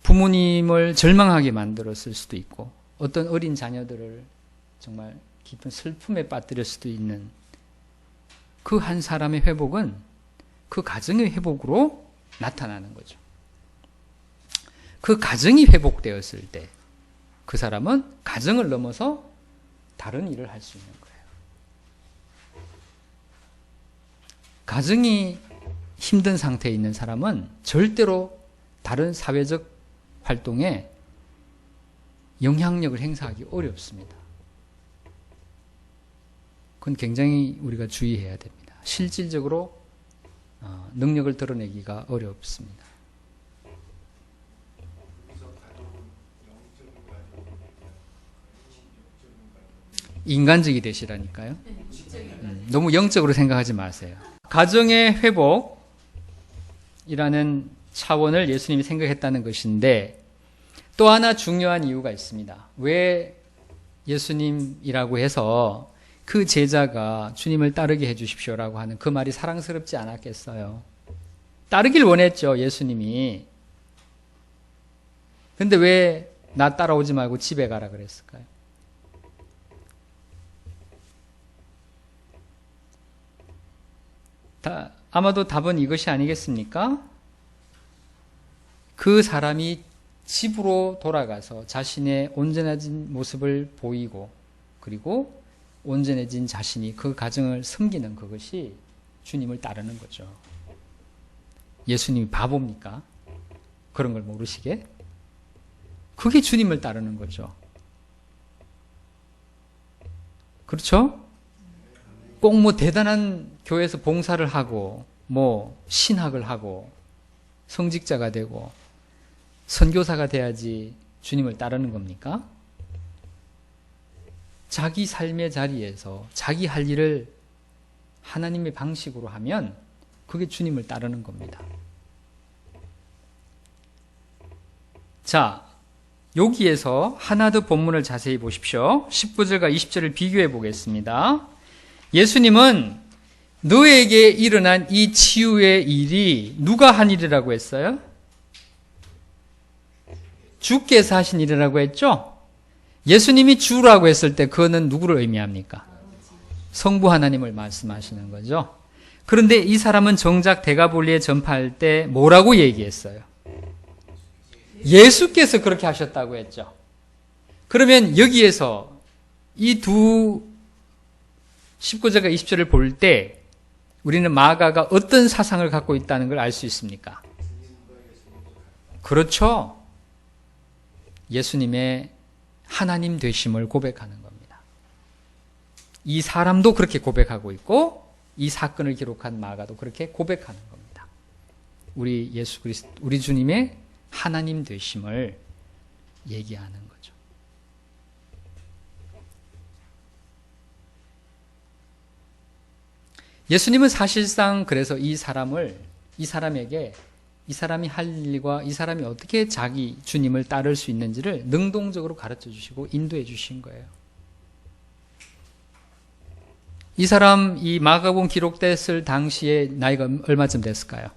부모님을 절망하게 만들었을 수도 있고 어떤 어린 자녀들을 정말 깊은 슬픔에 빠뜨릴 수도 있는 그 한 사람의 회복은 그 가정의 회복으로 나타나는 거죠. 그 가정이 회복되었을 때 그 사람은 가정을 넘어서 다른 일을 할 수 있는 거예요. 가정이 힘든 상태에 있는 사람은 절대로 다른 사회적 활동에 영향력을 행사하기 어렵습니다. 그건 굉장히 우리가 주의해야 됩니다. 실질적으로 능력을 드러내기가 어렵습니다. 인간적이 되시라니까요. 너무 영적으로 생각하지 마세요. 가정의 회복이라는 차원을 예수님이 생각했다는 것인데 또 하나 중요한 이유가 있습니다. 왜 예수님이라고 해서 그 제자가 주님을 따르게 해주십시오라고 하는 그 말이 사랑스럽지 않았겠어요? 따르길 원했죠, 예수님이. 근데 왜 나 따라오지 말고 집에 가라 그랬을까요? 아마도 답은 이것이 아니겠습니까? 그 사람이 집으로 돌아가서 자신의 온전해진 모습을 보이고 그리고 온전해진 자신이 그 가정을 섬기는 그것이 주님을 따르는 거죠. 예수님이 바보입니까? 그런 걸 모르시게? 그게 주님을 따르는 거죠. 그렇죠? 꼭 뭐 대단한 교회에서 봉사를 하고 뭐 신학을 하고 성직자가 되고 선교사가 돼야지 주님을 따르는 겁니까? 자기 삶의 자리에서 자기 할 일을 하나님의 방식으로 하면 그게 주님을 따르는 겁니다. 자, 여기에서 하나 더 본문을 자세히 보십시오. 19절과 20절을 비교해 보겠습니다. 예수님은 너에게 일어난 이 치유의 일이 누가 한 일이라고 했어요? 주께서 하신 일이라고 했죠? 예수님이 주라고 했을 때 그거는 누구를 의미합니까? 성부 하나님을 말씀하시는 거죠. 그런데 이 사람은 정작 데가볼리에 전파할 때 뭐라고 얘기했어요? 예수께서 그렇게 하셨다고 했죠. 그러면 여기에서 이 두 19절과 20절을 볼 때 우리는 마가가 어떤 사상을 갖고 있다는 걸 알 수 있습니까? 그렇죠. 예수님의 하나님 되심을 고백하는 겁니다. 이 사람도 그렇게 고백하고 있고 이 사건을 기록한 마가도 그렇게 고백하는 겁니다. 우리 예수 그리스도, 우리 주님의 하나님 되심을 얘기하는 거죠. 예수님은 사실상 그래서 이 사람에게 이 사람이 할 일과 이 사람이 어떻게 자기 주님을 따를 수 있는지를 능동적으로 가르쳐 주시고 인도해 주신 거예요. 이 사람, 이 마가복음 기록됐을 당시에 나이가 얼마쯤 됐을까요?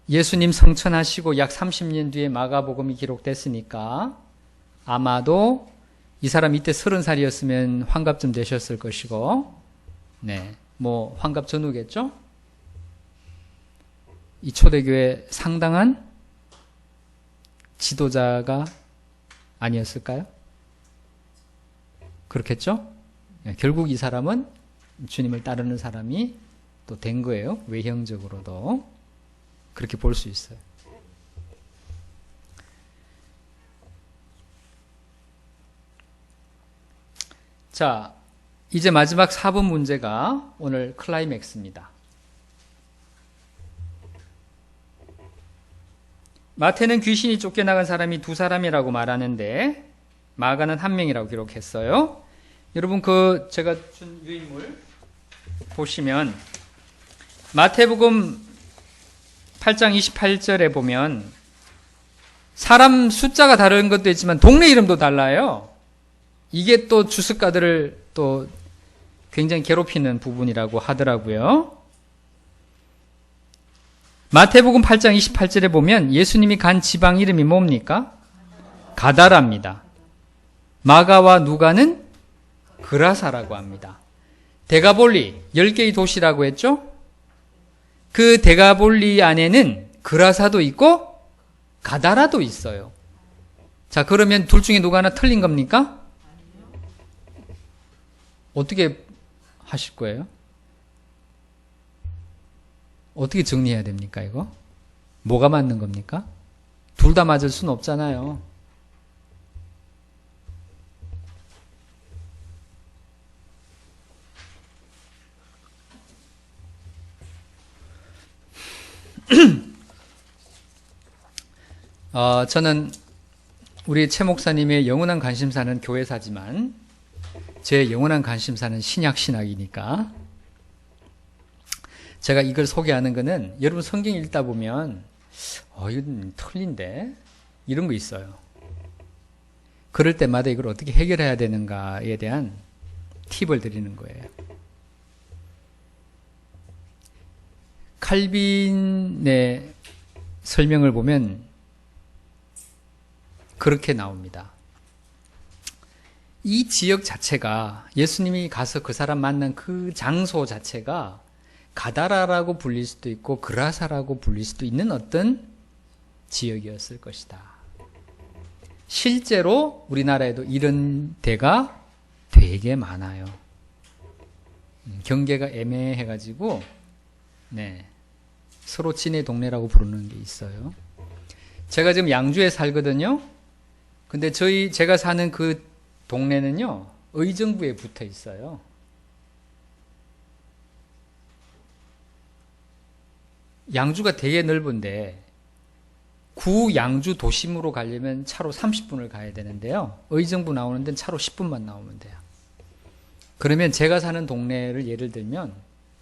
예수님 성천하시고 약 30년 뒤에 마가복음이 기록됐으니까 아마도 이 사람 이때 30살이었으면 환갑쯤 되셨을 것이고, 네, 뭐 환갑 전후겠죠? 이 초대교회 상당한 지도자가 아니었을까요? 그렇겠죠? 네, 결국 이 사람은 주님을 따르는 사람이 또 된 거예요. 외형적으로도. 그렇게 볼 수 있어요. 자, 이제 마지막 4번 문제가 오늘 클라이맥스입니다. 마태는 귀신이 쫓겨나간 사람이 2사람이라고 말하는데 마가는 1명이라고 기록했어요. 여러분 제가 준 유인물 보시면 마태복음 8장 28절에 보면 사람 숫자가 다른 것도 있지만 동네 이름도 달라요. 이게 또 주석가들을 또 굉장히 괴롭히는 부분이라고 하더라고요. 마태복음 8장 28절에 보면 예수님이 간 지방 이름이 뭡니까? 가다라입니다. 마가와 누가는 그라사라고 합니다. 데가볼리 10개의 도시라고 했죠? 그 데가볼리 안에는 그라사도 있고 가다라도 있어요. 자, 그러면 둘 중에 누가 하나 틀린 겁니까? 어떻게 하실 거예요? 어떻게 정리해야 됩니까, 이거? 뭐가 맞는 겁니까? 둘 다 맞을 수는 없잖아요. 저는 우리 최 목사님의 영원한 관심사는 교회사지만 제 영원한 관심사는 신약신학이니까 제가 이걸 소개하는 거는 여러분 성경 읽다 보면 이건 틀린데 이런 거 있어요. 그럴 때마다 이걸 어떻게 해결해야 되는가에 대한 팁을 드리는 거예요. 칼빈의 설명을 보면 그렇게 나옵니다. 이 지역 자체가 예수님이 가서 그 사람 만난 그 장소 자체가 가다라라고 불릴 수도 있고 그라사라고 불릴 수도 있는 어떤 지역이었을 것이다. 실제로 우리나라에도 이런 데가 되게 많아요. 경계가 애매해가지고 서로 친의 동네라고 부르는 게 있어요. 제가 지금 양주에 살거든요. 근데 제가 사는 그 동네는요, 의정부에 붙어 있어요. 양주가 되게 넓은데 구 양주 도심으로 가려면 차로 30분을 가야 되는데요. 의정부 나오는 데는 차로 10분만 나오면 돼요. 그러면 제가 사는 동네를 예를 들면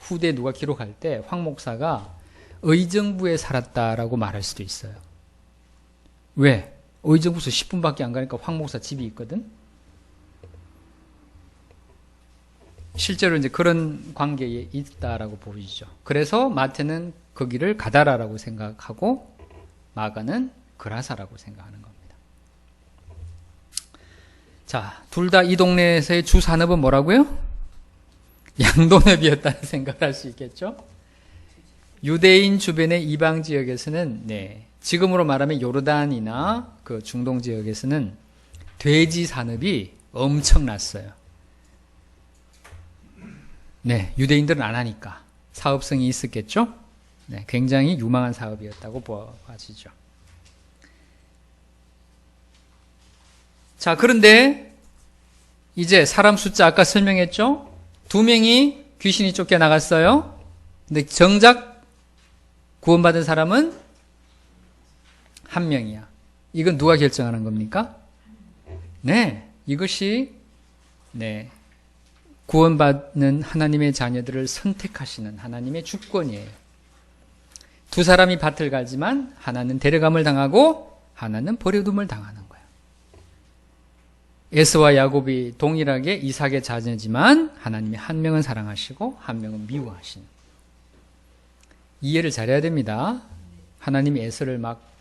후대에 누가 기록할 때 황 목사가 의정부에 살았다라고 말할 수도 있어요. 왜? 의정부에서 10분밖에 안 가니까 황 목사 집이 있거든. 실제로 이제 그런 관계에 있다라고 보이죠. 그래서 마태는 거기를 가다라라고 생각하고 마가는 그라사라고 생각하는 겁니다. 자, 둘 다 이 동네에서의 주 산업은 뭐라고요? 양동업이었다는 생각을 할 수 있겠죠. 유대인 주변의 이방 지역에서는 지금으로 말하면 요르단이나 그 중동 지역에서는 돼지 산업이 엄청났어요. 유대인들은 안 하니까 사업성이 있었겠죠. 굉장히 유망한 사업이었다고 보아지죠. 자, 그런데 이제 사람 숫자 아까 설명했죠. 2명이 귀신이 쫓겨나갔어요. 근데 정작 구원받은 사람은 1명이야. 이건 누가 결정하는 겁니까? 이것이 구원받는 하나님의 자녀들을 선택하시는 하나님의 주권이에요. 2사람이 밭을 갈지만 하나는 데려감을 당하고 하나는 버려둠을 당하는 거예요. 에서와 야곱이 동일하게 이삭의 자녀지만 하나님이 한 명은 사랑하시고 한 명은 미워하시는. 이해를 잘해야 됩니다. 하나님이 에서를 막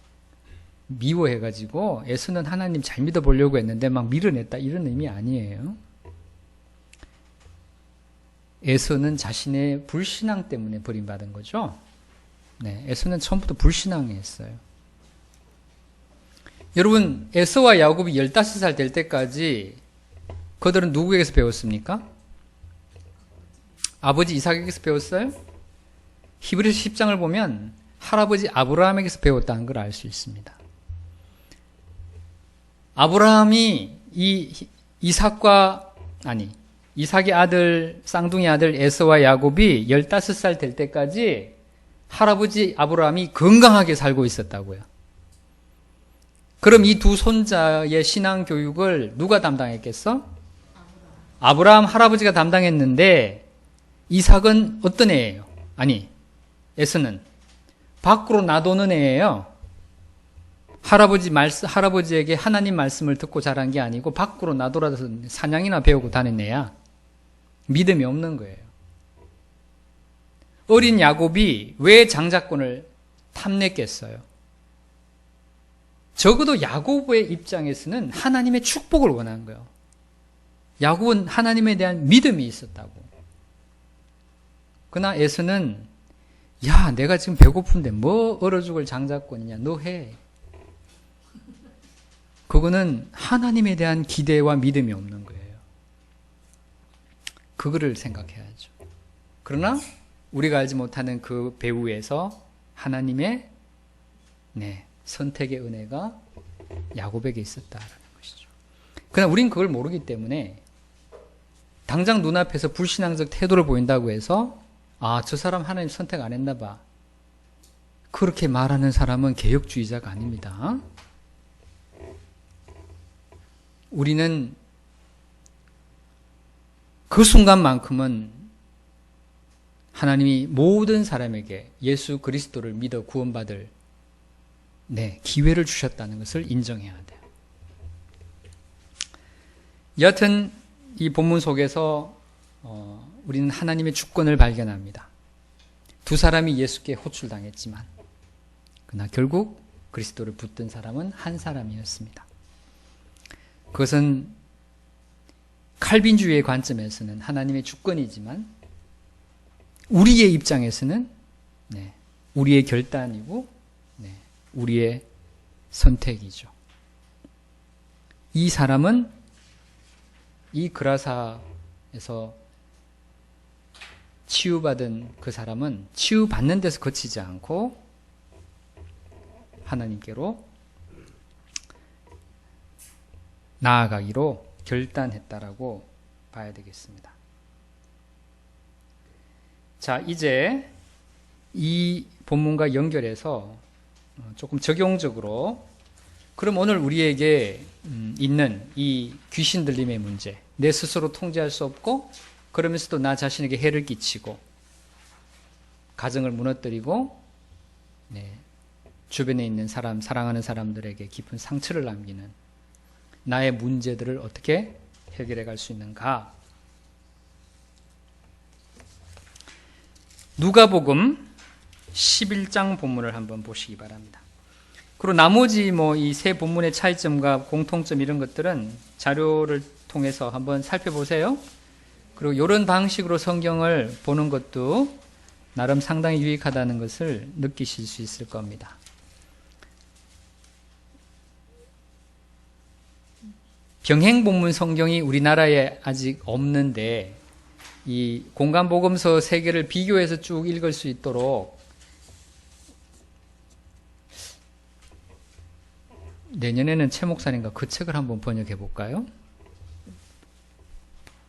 미워해가지고 에서는 하나님 잘 믿어보려고 했는데 막 밀어냈다 이런 의미 아니에요. 에서는 자신의 불신앙 때문에 버림받은 거죠. 에서는 처음부터 불신앙했어요. 여러분, 에서와 야곱이 15살 될 때까지 그들은 누구에게서 배웠습니까? 아버지 이삭에게서 배웠어요? 히브리서 10장을 보면 할아버지 아브라함에게서 배웠다는 걸 알 수 있습니다. 아브라함이 이삭의 아들, 쌍둥이 아들 에서와 야곱이 15살 될 때까지 할아버지 아브라함이 건강하게 살고 있었다고요. 그럼 이 두 손자의 신앙 교육을 누가 담당했겠어? 아브라함 할아버지가 담당했는데 이삭은 어떤 애예요? 아니, 에서는 밖으로 놔두는 애예요. 할아버지에게 하나님 말씀을 듣고 자란 게 아니고 밖으로 놔돌아서 사냥이나 배우고 다닌 애야. 믿음이 없는 거예요. 어린 야곱이 왜 장자권을 탐냈겠어요? 적어도 야곱의 입장에서는 하나님의 축복을 원한 거예요. 야곱은 하나님에 대한 믿음이 있었다고. 그러나 에서는 야, 내가 지금 배고픈데 뭐 얼어 죽을 장자권이냐, 너 해. 그거는 하나님에 대한 기대와 믿음이 없는 거예요. 그거를 생각해야죠. 그러나 우리가 알지 못하는 그 배후에서 하나님의 선택의 은혜가 야곱에게 있었다라는 것이죠. 그러나 우린 그걸 모르기 때문에 당장 눈앞에서 불신앙적 태도를 보인다고 해서 저 사람 하나님 선택 안 했나 봐. 그렇게 말하는 사람은 개혁주의자가 아닙니다. 우리는 그 순간만큼은 하나님이 모든 사람에게 예수 그리스도를 믿어 구원받을 기회를 주셨다는 것을 인정해야 돼요. 여하튼 이 본문 속에서 우리는 하나님의 주권을 발견합니다. 두 사람이 예수께 호출당했지만 그러나 결국 그리스도를 붙든 사람은 한 사람이었습니다. 그것은 칼빈주의의 관점에서는 하나님의 주권이지만 우리의 입장에서는 우리의 결단이고 우리의 선택이죠. 이 사람은 이 그라사에서 치유받은 그 사람은 치유받는 데서 그치지 않고 하나님께로 나아가기로 결단했다라고 봐야 되겠습니다. 자, 이제 이 본문과 연결해서 조금 적용적으로 그럼 오늘 우리에게 있는 이 귀신 들림의 문제, 내 스스로 통제할 수 없고 그러면서도 나 자신에게 해를 끼치고 가정을 무너뜨리고 주변에 있는 사람, 사랑하는 사람들에게 깊은 상처를 남기는 나의 문제들을 어떻게 해결해 갈 수 있는가? 누가복음 11장 본문을 한번 보시기 바랍니다. 그리고 나머지 이 세 본문의 차이점과 공통점 이런 것들은 자료를 통해서 한번 살펴보세요. 그리고 이런 방식으로 성경을 보는 것도 나름 상당히 유익하다는 것을 느끼실 수 있을 겁니다. 병행 본문 성경이 우리나라에 아직 없는데 이 공간복음서 세 개를 비교해서 쭉 읽을 수 있도록 내년에는 최 목사님과 그 책을 한번 번역해 볼까요?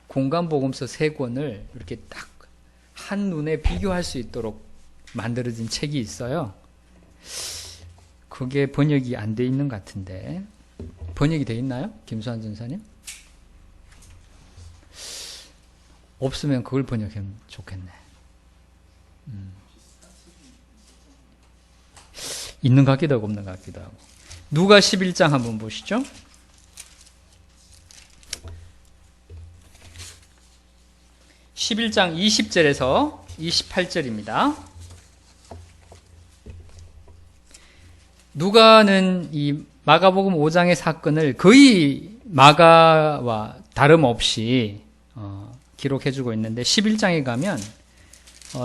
공간복음서 세 권을 이렇게 딱 한눈에 비교할 수 있도록 만들어진 책이 있어요. 그게 번역이 안 돼 있는 것 같은데 번역이 돼 있나요? 김수환 전사님? 없으면 그걸 번역하면 좋겠네. 있는 것 같기도 하고 없는 것 같기도 하고. 누가 11장 한번 보시죠. (11장) 20절에서 28절입니다. 누가는 이 마가복음 5장의 사건을 거의 마가와 다름없이 기록해주고 있는데 11장에 가면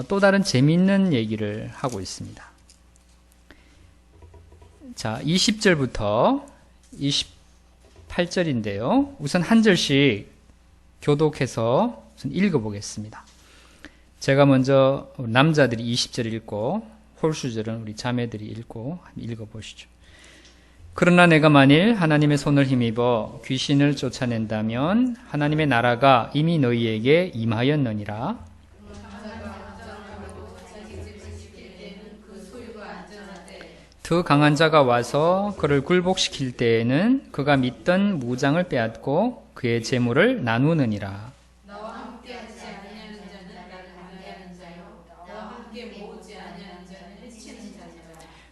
또 다른 재미있는 얘기를 하고 있습니다. 자, 20절부터 28절인데요. 우선 한 절씩 교독해서 우선 읽어보겠습니다. 제가 먼저 남자들이 20절 읽고 홀수절은 우리 자매들이 읽고 읽어보시죠. 그러나 내가 만일 하나님의 손을 힘입어 귀신을 쫓아낸다면 하나님의 나라가 이미 너희에게 임하였느니라. 더 강한 자가 와서 그를 굴복시킬 때에는 그가 믿던 무장을 빼앗고 그의 재물을 나누느니라.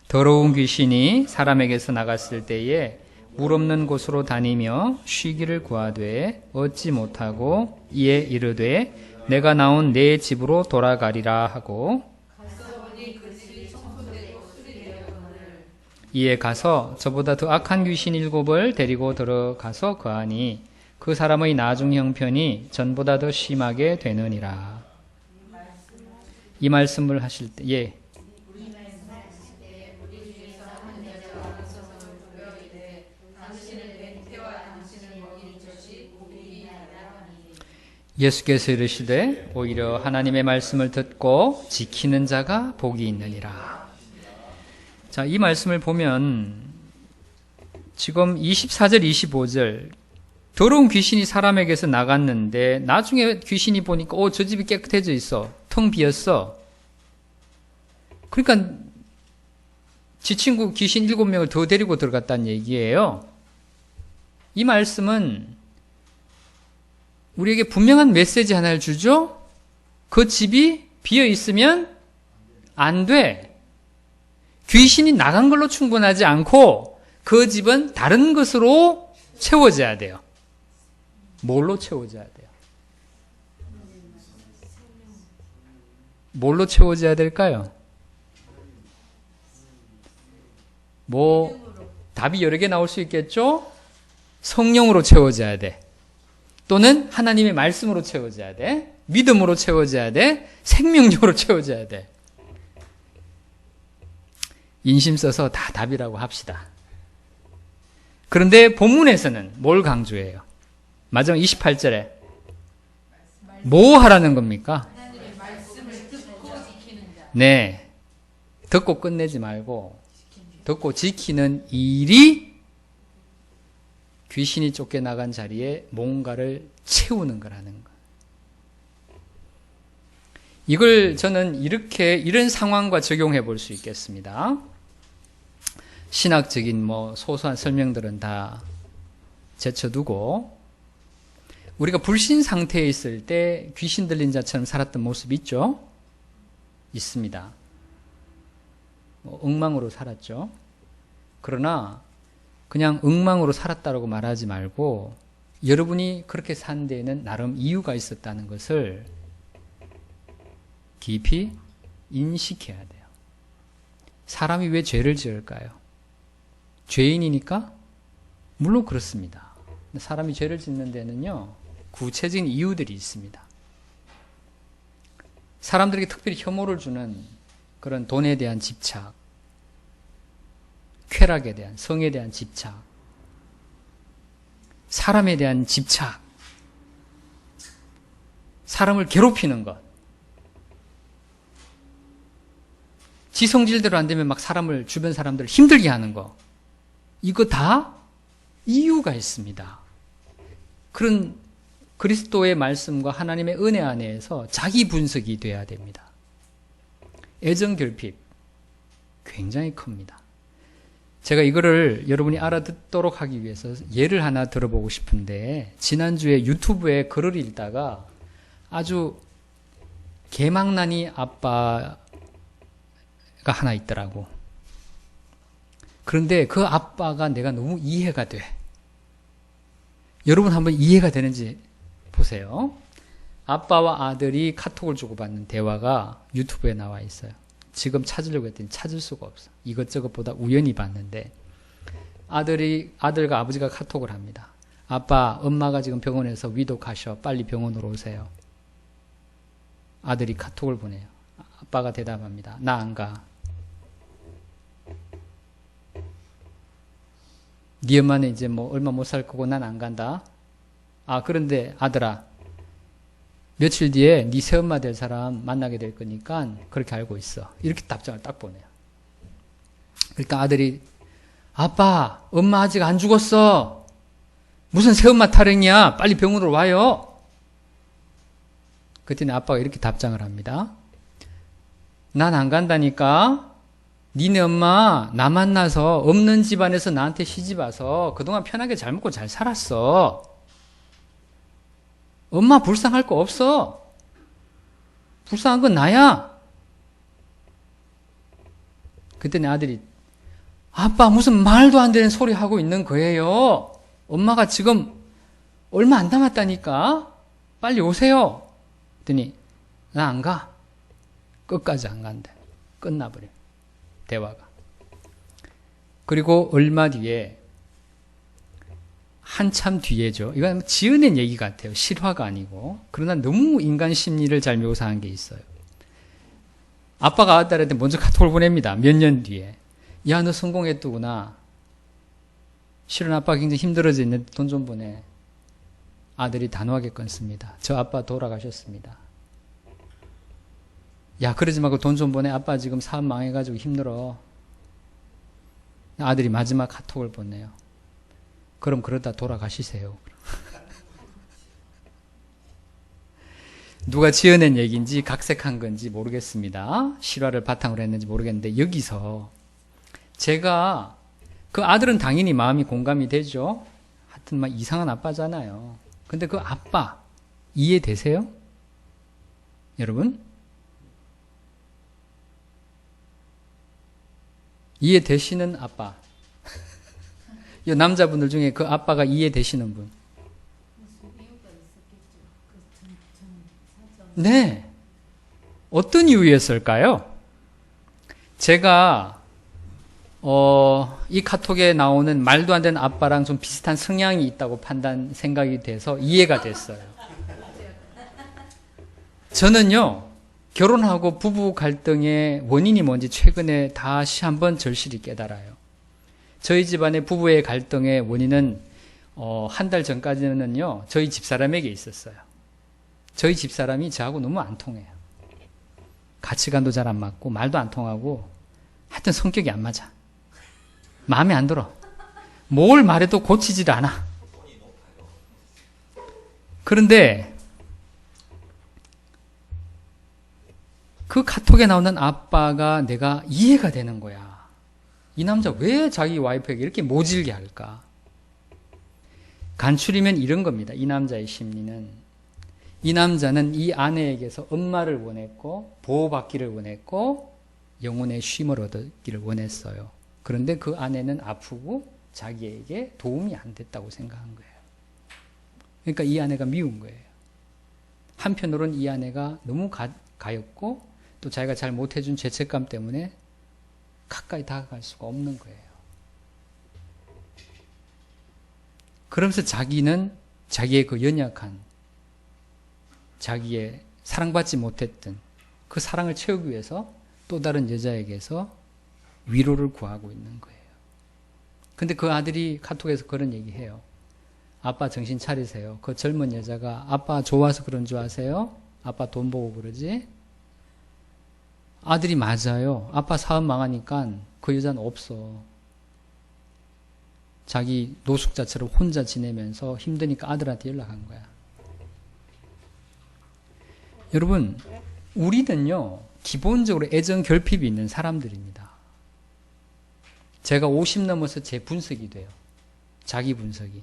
더러운 귀신이 사람에게서 나갔을 때에 물 없는 곳으로 다니며 쉬기를 구하되 얻지 못하고 이에 이르되 내가 나온 내 집으로 돌아가리라 하고 이에 가서 저보다 더 악한 귀신 7을 데리고 들어가서 거하니 그 사람의 나중 형편이 전보다 더 심하게 되느니라. 이 말씀을 하실 때 예수께서 이르시되 오히려 하나님의 말씀을 듣고 지키는 자가 복이 있느니라. 자, 이 말씀을 보면 지금 24절 25절 더러운 귀신이 사람에게서 나갔는데 나중에 귀신이 보니까 저 집이 깨끗해져 있어. 텅 비었어. 그러니까 지 친구 귀신 7명을 더 데리고 들어갔다는 얘기예요. 이 말씀은 우리에게 분명한 메시지 하나를 주죠. 그 집이 비어 있으면 안 돼. 귀신이 나간 걸로 충분하지 않고 그 집은 다른 것으로 채워져야 돼요. 뭘로 채워져야 돼요? 뭘로 채워져야 될까요? 답이 여러 개 나올 수 있겠죠? 성령으로 채워져야 돼. 또는 하나님의 말씀으로 채워져야 돼. 믿음으로 채워져야 돼. 생명력으로 채워져야 돼. 인심 써서 다 답이라고 합시다. 그런데 본문에서는 뭘 강조해요? 마지막 28절에 뭐 하라는 겁니까? 네, 듣고 끝내지 말고 듣고 지키는 일이 귀신이 쫓겨나간 자리에 뭔가를 채우는 거라는 거. 이걸 저는 이런 상황과 적용해 볼 수 있겠습니다. 신학적인 소소한 설명들은 다 제쳐두고 우리가 불신 상태에 있을 때 귀신 들린 자처럼 살았던 모습 있죠? 있습니다. 엉망으로 살았죠. 그러나 그냥 엉망으로 살았다고 말하지 말고 여러분이 그렇게 산 데에는 나름 이유가 있었다는 것을 깊이 인식해야 돼요. 사람이 왜 죄를 지을까요? 죄인이니까? 물론 그렇습니다. 사람이 죄를 짓는 데는요, 구체적인 이유들이 있습니다. 사람들에게 특별히 혐오를 주는 그런 돈에 대한 집착, 쾌락에 대한, 성에 대한 집착, 사람에 대한 집착, 사람을 괴롭히는 것, 지 성질대로 안 되면 막 주변 사람들을 힘들게 하는 거, 이거 다 이유가 있습니다. 그런 그리스도의 말씀과 하나님의 은혜 안에서 자기 분석이 돼야 됩니다. 애정 결핍 굉장히 큽니다. 제가 이거를 여러분이 알아듣도록 하기 위해서 예를 하나 들어보고 싶은데, 지난주에 유튜브에 글을 읽다가 아주 개망나니 아빠가 하나 있더라고. 그런데 그 아빠가 내가 너무 이해가 돼. 여러분 한번 이해가 되는지 보세요. 아빠와 아들이 카톡을 주고받는 대화가 유튜브에 나와 있어요. 지금 찾으려고 했더니 찾을 수가 없어. 이것저것 보다 우연히 봤는데, 아들과 아버지가 카톡을 합니다. 아빠, 엄마가 지금 병원에서 위독하셔. 빨리 병원으로 오세요. 아들이 카톡을 보내요. 아빠가 대답합니다. 나 안 가. 네 엄마는 이제 얼마 못 살 거고 난 안 간다. 그런데 아들아, 며칠 뒤에 네 새엄마 될 사람 만나게 될 거니까 그렇게 알고 있어. 이렇게 답장을 딱 보내요. 그러니까 아들이 아빠, 엄마 아직 안 죽었어. 무슨 새엄마 타령이야. 빨리 병원으로 와요. 그때는 아빠가 이렇게 답장을 합니다. 난 안 간다니까. 니네 엄마 나 만나서 없는 집안에서 나한테 시집와서 그동안 편하게 잘 먹고 잘 살았어. 엄마 불쌍할 거 없어. 불쌍한 건 나야. 그때 내 아들이 아빠 무슨 말도 안 되는 소리 하고 있는 거예요. 엄마가 지금 얼마 안 남았다니까. 빨리 오세요. 그랬더니 나 안 가. 끝까지 안 간대. 끝나버려. 대화가. 그리고 얼마 뒤에 한참 뒤에죠. 이건 지어낸 얘기 같아요. 실화가 아니고. 그러나 너무 인간 심리를 잘 묘사한 게 있어요. 아빠가 아들한테 먼저 카톡을 보냅니다. 몇 년 뒤에. 야, 너 성공했더구나. 실은 아빠가 굉장히 힘들어져 있는데 돈 좀 보내. 아들이 단호하게 끊습니다. 저 아빠 돌아가셨습니다. 야, 그러지 말고 돈 좀 보내. 아빠 지금 사업 망해가지고 힘들어. 아들이 마지막 카톡을 보내요. 그럼 그러다 돌아가시세요. 누가 지어낸 얘기인지 각색한 건지 모르겠습니다. 실화를 바탕으로 했는지 모르겠는데 여기서 제가 그 아들은 당연히 마음이 공감이 되죠. 하여튼 막 이상한 아빠잖아요. 근데 그 아빠 이해되세요? 여러분? 이해되시는 아빠. 이 남자분들 중에 그 아빠가 이해되시는 분. 무슨 이유가 있었겠죠. 그 사정. 네. 어떤 이유였을까요? 제가 이 카톡에 나오는 말도 안 되는 아빠랑 좀 비슷한 성향이 있다고 생각이 돼서 이해가 됐어요. 저는요, 결혼하고 부부 갈등의 원인이 뭔지 최근에 다시 한번 절실히 깨달아요. 저희 집안의 부부의 갈등의 원인은 한 달 전까지는요, 저희 집사람에게 있었어요. 저희 집사람이 저하고 너무 안 통해요. 가치관도 잘 안 맞고 말도 안 통하고 하여튼 성격이 안 맞아. 마음에 안 들어. 뭘 말해도 고치지도 않아. 그런데 그 카톡에 나오는 아빠가 내가 이해가 되는 거야. 이 남자 왜 자기 와이프에게 이렇게 모질게 할까? 간추리면 이런 겁니다. 이 남자의 심리는. 이 남자는 이 아내에게서 엄마를 원했고 보호받기를 원했고 영혼의 쉼을 얻기를 원했어요. 그런데 그 아내는 아프고 자기에게 도움이 안 됐다고 생각한 거예요. 그러니까 이 아내가 미운 거예요. 한편으로는 이 아내가 너무 가엽고 또 자기가 잘 못해준 죄책감 때문에 가까이 다가갈 수가 없는 거예요. 그러면서 자기는 자기의 그 연약한, 자기의 사랑받지 못했던 그 사랑을 채우기 위해서 또 다른 여자에게서 위로를 구하고 있는 거예요. 근데 그 아들이 카톡에서 그런 얘기해요. 아빠 정신 차리세요. 그 젊은 여자가 아빠 좋아서 그런 줄 아세요? 아빠 돈 보고 그러지? 아들이 맞아요. 아빠 사업 망하니까 그 여자는 없어. 자기 노숙자처럼 혼자 지내면서 힘드니까 아들한테 연락한 거야. 여러분, 우리는요, 기본적으로 애정 결핍이 있는 사람들입니다. 제가 50 넘어서 제 분석이 돼요. 자기 분석이.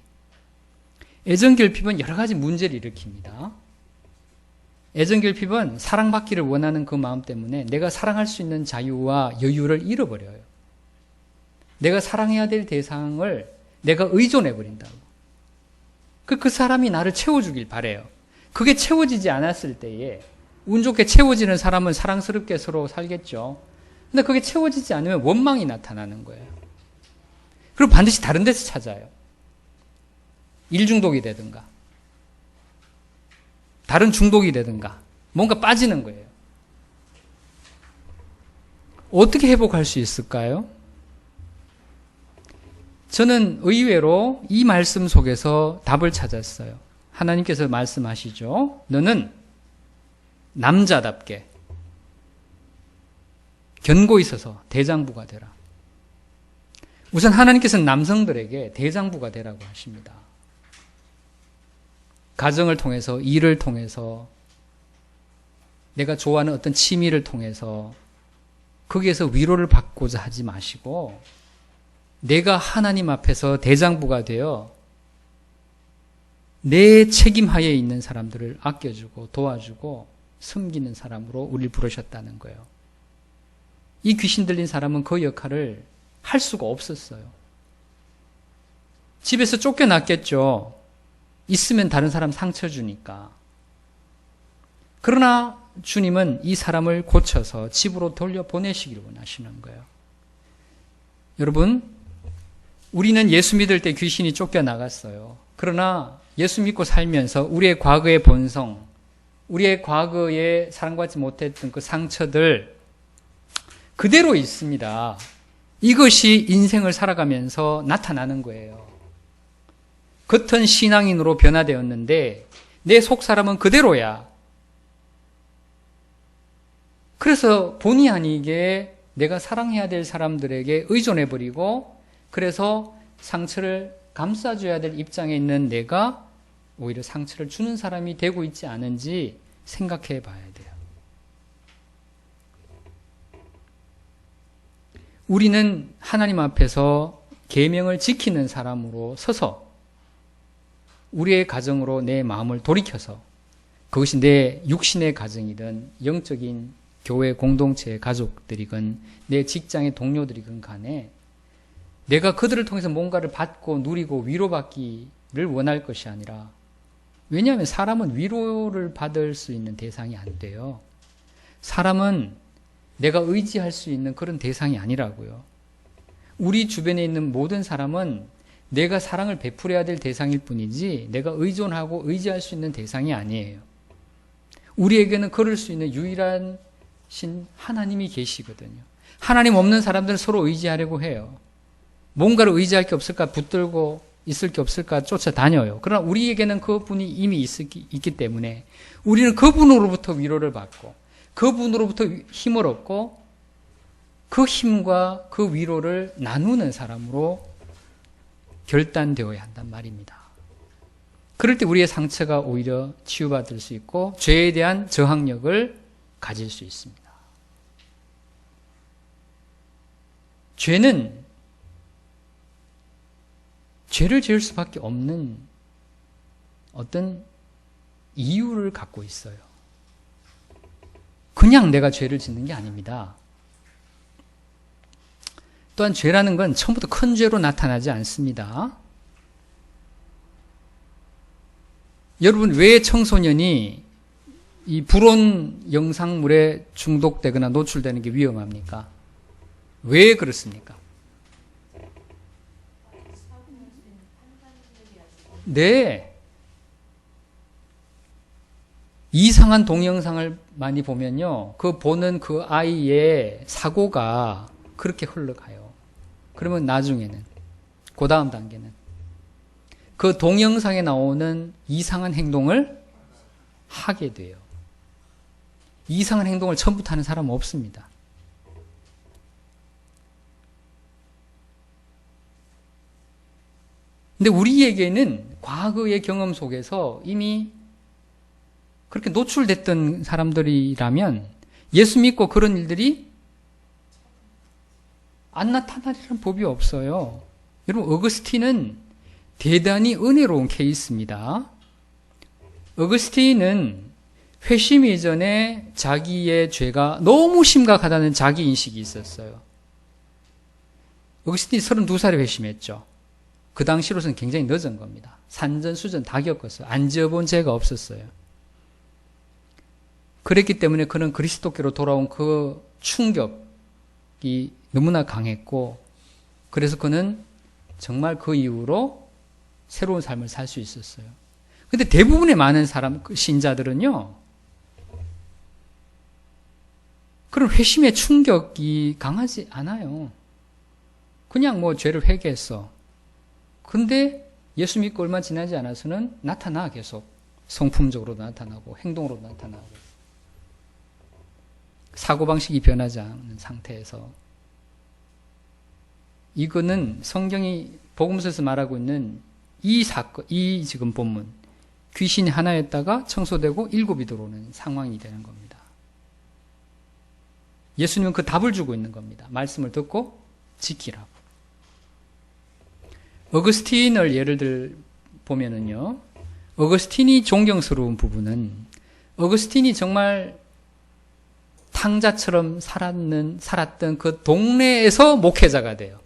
애정 결핍은 여러 가지 문제를 일으킵니다. 애정 결핍은 사랑받기를 원하는 그 마음 때문에 내가 사랑할 수 있는 자유와 여유를 잃어버려요. 내가 사랑해야 될 대상을 내가 의존해버린다고. 그 사람이 나를 채워주길 바래요. 그게 채워지지 않았을 때에 운 좋게 채워지는 사람은 사랑스럽게 서로 살겠죠. 근데 그게 채워지지 않으면 원망이 나타나는 거예요. 그리고 반드시 다른 데서 찾아요. 일 중독이 되든가 다른 중독이 되든가 뭔가 빠지는 거예요. 어떻게 회복할 수 있을까요? 저는 의외로 이 말씀 속에서 답을 찾았어요. 하나님께서 말씀하시죠. 너는 남자답게 견고히 서서 대장부가 되라. 우선 하나님께서는 남성들에게 대장부가 되라고 하십니다. 가정을 통해서, 일을 통해서, 내가 좋아하는 어떤 취미를 통해서 거기에서 위로를 받고자 하지 마시고 내가 하나님 앞에서 대장부가 되어 내 책임하에 있는 사람들을 아껴주고 도와주고 섬기는 사람으로 우리를 부르셨다는 거예요. 이 귀신 들린 사람은 그 역할을 할 수가 없었어요. 집에서 쫓겨났겠죠. 있으면 다른 사람 상처 주니까. 그러나 주님은 이 사람을 고쳐서 집으로 돌려보내시기를 원하시는 거예요. 여러분, 우리는 예수 믿을 때 귀신이 쫓겨나갔어요. 그러나 예수 믿고 살면서 우리의 과거의 본성, 우리의 과거에 사랑받지 못했던 그 상처들 그대로 있습니다. 이것이 인생을 살아가면서 나타나는 거예요. 겉은 신앙인으로 변화되었는데 내 속사람은 그대로야. 그래서 본의 아니게 내가 사랑해야 될 사람들에게 의존해버리고 그래서 상처를 감싸줘야 될 입장에 있는 내가 오히려 상처를 주는 사람이 되고 있지 않은지 생각해 봐야 돼요. 우리는 하나님 앞에서 계명을 지키는 사람으로 서서 우리의 가정으로 내 마음을 돌이켜서 그것이 내 육신의 가정이든 영적인 교회 공동체의 가족들이건 내 직장의 동료들이건 간에 내가 그들을 통해서 뭔가를 받고 누리고 위로받기를 원할 것이 아니라 왜냐하면 사람은 위로를 받을 수 있는 대상이 안 돼요. 사람은 내가 의지할 수 있는 그런 대상이 아니라고요. 우리 주변에 있는 모든 사람은 내가 사랑을 베풀어야 될 대상일 뿐이지 내가 의존하고 의지할 수 있는 대상이 아니에요. 우리에게는 그럴 수 있는 유일한 신 하나님이 계시거든요. 하나님 없는 사람들은 서로 의지하려고 해요. 뭔가를 의지할 게 없을까 붙들고 있을 게 없을까 쫓아다녀요. 그러나 우리에게는 그분이 이미 있기 때문에 우리는 그분으로부터 위로를 받고 그분으로부터 힘을 얻고 그 힘과 그 위로를 나누는 사람으로 결단되어야 한단 말입니다. 그럴 때 우리의 상처가 오히려 치유받을 수 있고 죄에 대한 저항력을 가질 수 있습니다. 죄는 죄를 지을 수밖에 없는 어떤 이유를 갖고 있어요. 그냥 내가 죄를 짓는 게 아닙니다. 또한 죄라는 건 처음부터 큰 죄로 나타나지 않습니다. 여러분, 왜 청소년이 이 불온 영상물에 중독되거나 노출되는 게 위험합니까? 왜 그렇습니까? 네. 이상한 동영상을 많이 보면요. 그 보는 그 아이의 사고가 그렇게 흘러가요. 그러면 나중에는, 그 다음 단계는 그 동영상에 나오는 이상한 행동을 하게 돼요. 이상한 행동을 처음부터 하는 사람은 없습니다. 근데 우리에게는 과거의 경험 속에서 이미 그렇게 노출됐던 사람들이라면 예수 믿고 그런 일들이 안 나타나리라는 법이 없어요. 여러분, 어거스틴은 대단히 은혜로운 케이스입니다. 어거스틴은 회심 이전에 자기의 죄가 너무 심각하다는 자기 인식이 있었어요. 어거스틴이 32살에 회심했죠. 그 당시로서는 굉장히 늦은 겁니다. 산전수전 다 겪었어요. 안 지어본 죄가 없었어요. 그랬기 때문에 그는 그리스도께로 돌아온 그 충격이 너무나 강했고, 그래서 그는 정말 그 이후로 새로운 삶을 살 수 있었어요. 근데 대부분의 많은 신자들은요, 그런 회심의 충격이 강하지 않아요. 그냥 뭐 죄를 회개했어. 근데 예수 믿고 얼마 지나지 않아서는 나타나, 계속. 성품적으로 나타나고 행동으로 나타나고 사고방식이 변하지 않는 상태에서. 이거는 성경이 복음서에서 말하고 있는 이 사건, 이 지금 본문, 귀신이 하나였다가 청소되고 7이 들어오는 상황이 되는 겁니다. 예수님은 그 답을 주고 있는 겁니다. 말씀을 듣고 지키라고. 어거스틴을 예를 들어 보면은요, 어거스틴이 존경스러운 부분은 어거스틴이 정말 탕자처럼 살았던 그 동네에서 목회자가 돼요.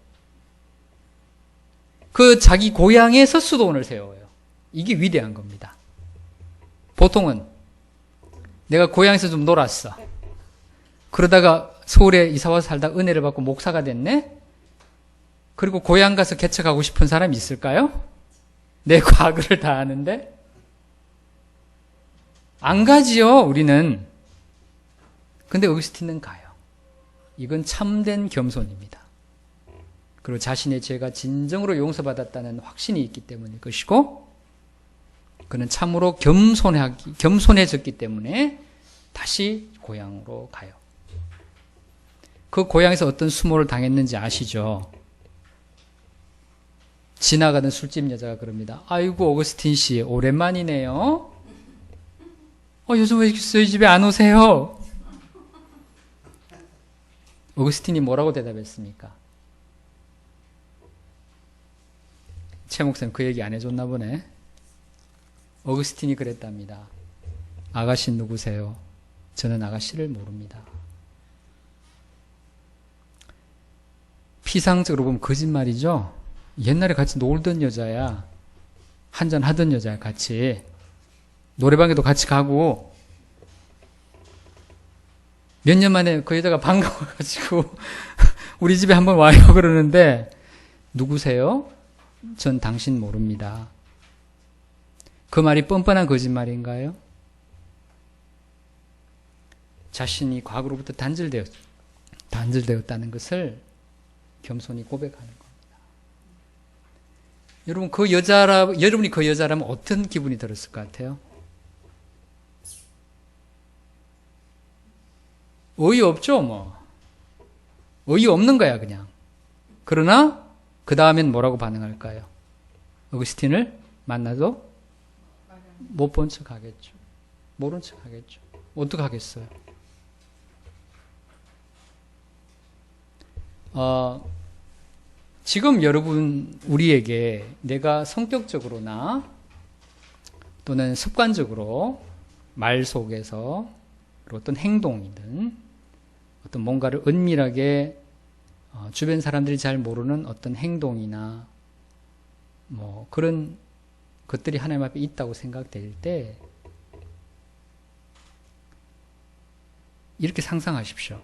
그 자기 고향에서 수도원을 세워요. 이게 위대한 겁니다. 보통은 내가 고향에서 좀 놀았어. 그러다가 서울에 이사와서 살다 은혜를 받고 목사가 됐네? 그리고 고향 가서 개척하고 싶은 사람이 있을까요? 내 과거를 다 아는데? 안 가지요, 우리는. 근데 어거스틴은 가요. 이건 참된 겸손입니다. 그리고 자신의 죄가 진정으로 용서받았다는 확신이 있기 때문일 것이고, 그는 참으로 겸손해졌기 때문에 다시 고향으로 가요. 그 고향에서 어떤 수모를 당했는지 아시죠? 지나가던 술집 여자가 그럽니다. 아이고, 어거스틴 씨, 오랜만이네요. 요즘 왜 저희 집에 안 오세요? 어거스틴이 뭐라고 대답했습니까? 최 목사님 그 얘기 안 해줬나 보네. 어거스틴이 그랬답니다. 아가씨 누구세요? 저는 아가씨를 모릅니다. 피상적으로 보면 거짓말이죠? 옛날에 같이 놀던 여자야. 한잔 하던 여자야, 같이. 노래방에도 같이 가고. 몇 년 만에 그 여자가 반가워가지고 우리 집에 한번 와요 그러는데, 누구세요? 전 당신 모릅니다. 그 말이 뻔뻔한 거짓말인가요? 자신이 과거로부터 단절되었다는 것을 겸손히 고백하는 겁니다. 여러분이 그 여자라면 어떤 기분이 들었을 것 같아요? 어이없죠, 뭐. 어이없는 거야, 그냥. 그러나, 그 다음엔 뭐라고 반응할까요? 어거스틴을 만나도 못 본 척 하겠죠. 모른 척 하겠죠. 어떡하겠어요? 지금 여러분, 우리에게 내가 성격적으로나 또는 습관적으로 말 속에서 어떤 행동이든 어떤 뭔가를 은밀하게 주변 사람들이 잘 모르는 어떤 행동이나 뭐 그런 것들이 하나님 앞에 있다고 생각될 때 이렇게 상상하십시오.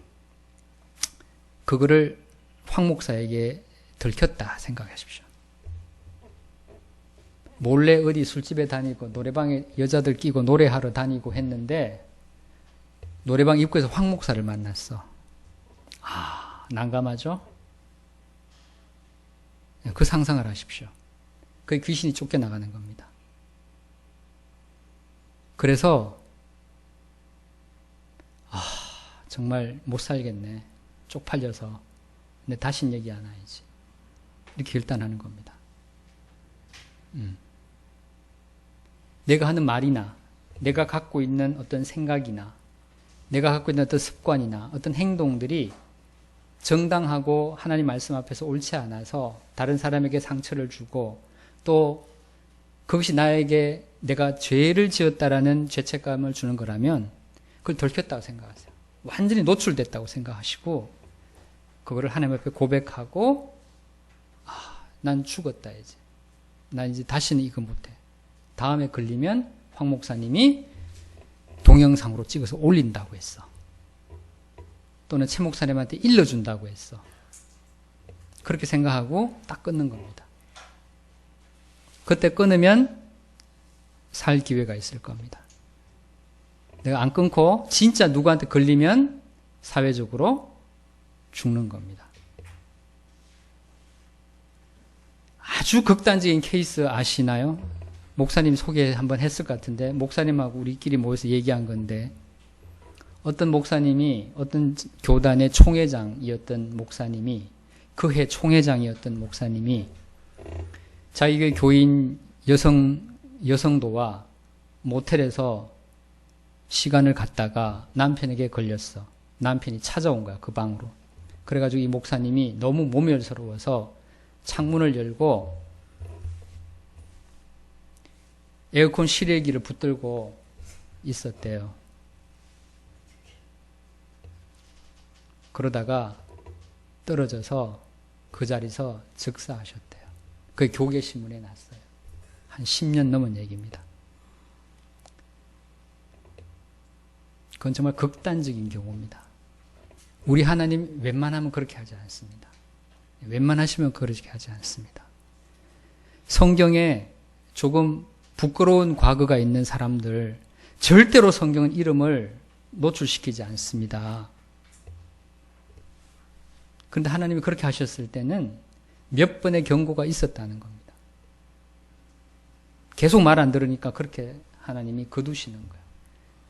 그거를 황 목사에게 들켰다 생각하십시오. 몰래 어디 술집에 다니고 노래방에 여자들 끼고 노래하러 다니고 했는데 노래방 입구에서 황 목사를 만났어. 난감하죠? 그 상상을 하십시오. 그 귀신이 쫓겨나가는 겁니다. 그래서 정말 못 살겠네. 쪽팔려서. 근데 다신 얘기 안 하야지. 이렇게 결단하는 겁니다. 내가 하는 말이나 내가 갖고 있는 어떤 생각이나 내가 갖고 있는 어떤 습관이나 어떤 행동들이 정당하고 하나님 말씀 앞에서 옳지 않아서 다른 사람에게 상처를 주고 또 그것이 나에게 내가 죄를 지었다라는 죄책감을 주는 거라면 그걸 들켰다고 생각하세요. 완전히 노출됐다고 생각하시고 그거를 하나님 앞에 고백하고 난 죽었다 이제. 난 이제 다시는 이거 못해. 다음에 걸리면 황 목사님이 동영상으로 찍어서 올린다고 했어. 또는 최 목사님한테 일러준다고 했어. 그렇게 생각하고 딱 끊는 겁니다. 그때 끊으면 살 기회가 있을 겁니다. 내가 안 끊고 진짜 누구한테 걸리면 사회적으로 죽는 겁니다. 아주 극단적인 케이스 아시나요? 목사님 소개 한번 했을 것 같은데 목사님하고 우리끼리 모여서 얘기한 건데 어떤 목사님이 어떤 교단의 총회장이었던 목사님이 그 해 총회장이었던 목사님이 자기의 교인 여성도와 모텔에서 시간을 갖다가 남편에게 걸렸어. 남편이 찾아온 거야, 그 방으로. 그래가지고 이 목사님이 너무 모멸스러워서 창문을 열고 에어컨 실외기를 붙들고 있었대요. 그러다가 떨어져서 그 자리에서 즉사하셨대요. 그게 교계신문에 났어요. 한 10년 넘은 얘기입니다. 그건 정말 극단적인 경우입니다. 우리 하나님 웬만하면 그렇게 하지 않습니다. 웬만하시면 그렇게 하지 않습니다. 성경에 조금 부끄러운 과거가 있는 사람들, 절대로 성경은 이름을 노출시키지 않습니다. 그런데 하나님이 그렇게 하셨을 때는 몇 번의 경고가 있었다는 겁니다. 계속 말 안 들으니까 그렇게 하나님이 거두시는 거예요.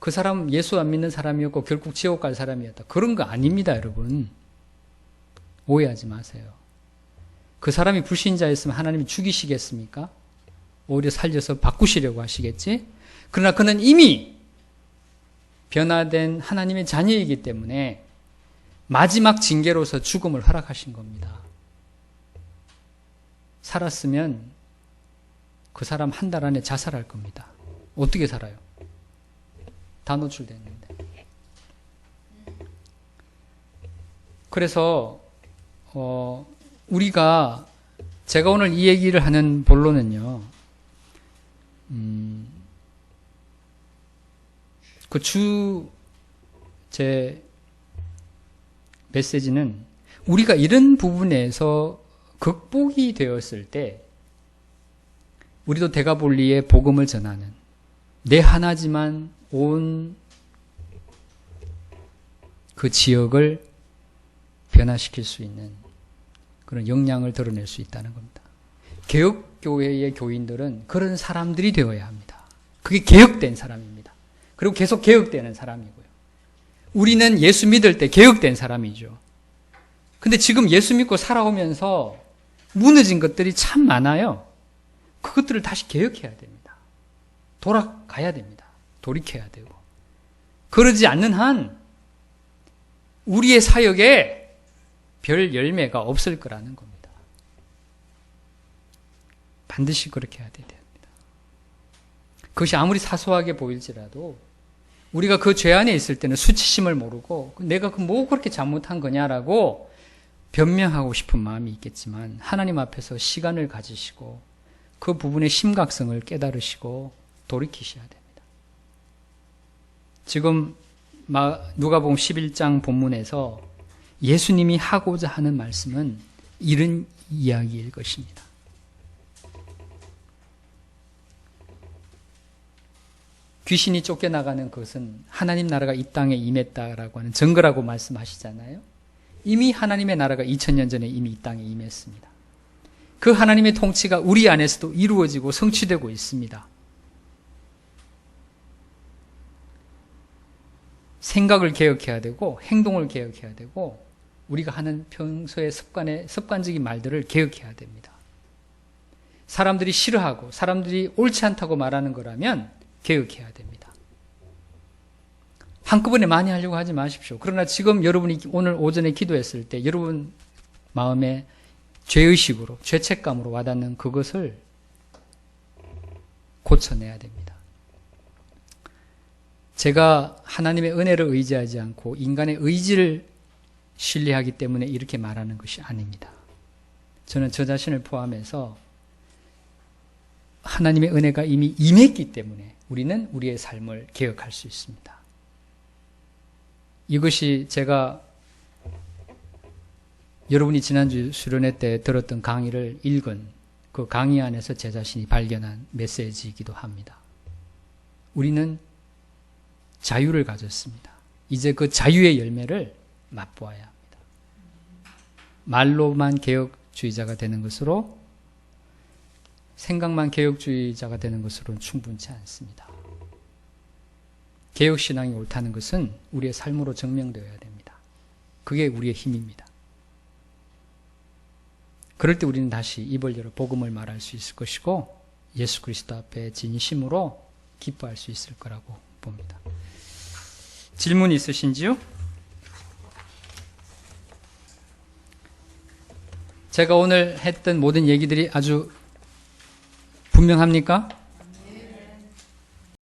그 사람 예수 안 믿는 사람이었고 결국 지옥 갈 사람이었다. 그런 거 아닙니다, 여러분. 오해하지 마세요. 그 사람이 불신자였으면 하나님이 죽이시겠습니까? 오히려 살려서 바꾸시려고 하시겠지? 그러나 그는 이미 변화된 하나님의 자녀이기 때문에 마지막 징계로서 죽음을 허락하신 겁니다. 살았으면 그 사람 한 달 안에 자살할 겁니다. 어떻게 살아요? 다 노출됐는데. 그래서 우리가 제가 오늘 이 얘기를 하는 본론은요. 제 메시지는 우리가 이런 부분에서 극복이 되었을 때 우리도 대가볼리의 복음을 전하는 내 하나지만 온 그 지역을 변화시킬 수 있는 그런 역량을 드러낼 수 있다는 겁니다. 개혁교회의 교인들은 그런 사람들이 되어야 합니다. 그게 개혁된 사람입니다. 그리고 계속 개혁되는 사람이고요. 우리는 예수 믿을 때 개혁된 사람이죠. 근데 지금 예수 믿고 살아오면서 무너진 것들이 참 많아요. 그것들을 다시 개혁해야 됩니다. 돌아가야 됩니다. 돌이켜야 되고. 그러지 않는 한 우리의 사역에 별 열매가 없을 거라는 겁니다. 반드시 그렇게 해야 됩니다. 그것이 아무리 사소하게 보일지라도 우리가 그 죄 안에 있을 때는 수치심을 모르고 내가 뭐 그렇게 잘못한 거냐라고 변명하고 싶은 마음이 있겠지만 하나님 앞에서 시간을 가지시고 그 부분의 심각성을 깨달으시고 돌이키셔야 됩니다. 지금 누가복음 11장 본문에서 예수님이 하고자 하는 말씀은 이런 이야기일 것입니다. 귀신이 쫓겨나가는 것은 하나님 나라가 이 땅에 임했다라고 하는 증거라고 말씀하시잖아요. 이미 하나님의 나라가 2000년 전에 이미 이 땅에 임했습니다. 그 하나님의 통치가 우리 안에서도 이루어지고 성취되고 있습니다. 생각을 개혁해야 되고 행동을 개혁해야 되고 우리가 하는 평소의 습관적인 말들을 개혁해야 됩니다. 사람들이 싫어하고 사람들이 옳지 않다고 말하는 거라면 개혁해야 됩니다. 한꺼번에 많이 하려고 하지 마십시오. 그러나 지금 여러분이 오늘 오전에 기도했을 때 여러분 마음에 죄의식으로 죄책감으로 와닿는 그것을 고쳐내야 됩니다. 제가 하나님의 은혜를 의지하지 않고 인간의 의지를 신뢰하기 때문에 이렇게 말하는 것이 아닙니다. 저는 저 자신을 포함해서 하나님의 은혜가 이미 임했기 때문에 우리는 우리의 삶을 개혁할 수 있습니다. 이것이 제가 여러분이 지난주 수련회 때 들었던 강의를 읽은 그 강의 안에서 제 자신이 발견한 메시지이기도 합니다. 우리는 자유를 가졌습니다. 이제 그 자유의 열매를 맛보아야 합니다. 말로만 개혁주의자가 되는 것으로 생각만 개혁주의자가 되는 것으로는 충분치 않습니다. 개혁신앙이 옳다는 것은 우리의 삶으로 증명되어야 됩니다. 그게 우리의 힘입니다. 그럴 때 우리는 다시 입을 열어 복음을 말할 수 있을 것이고 예수 그리스도 앞에 진심으로 기뻐할 수 있을 거라고 봅니다. 질문 있으신지요? 제가 오늘 했던 모든 얘기들이 아주 분명합니까?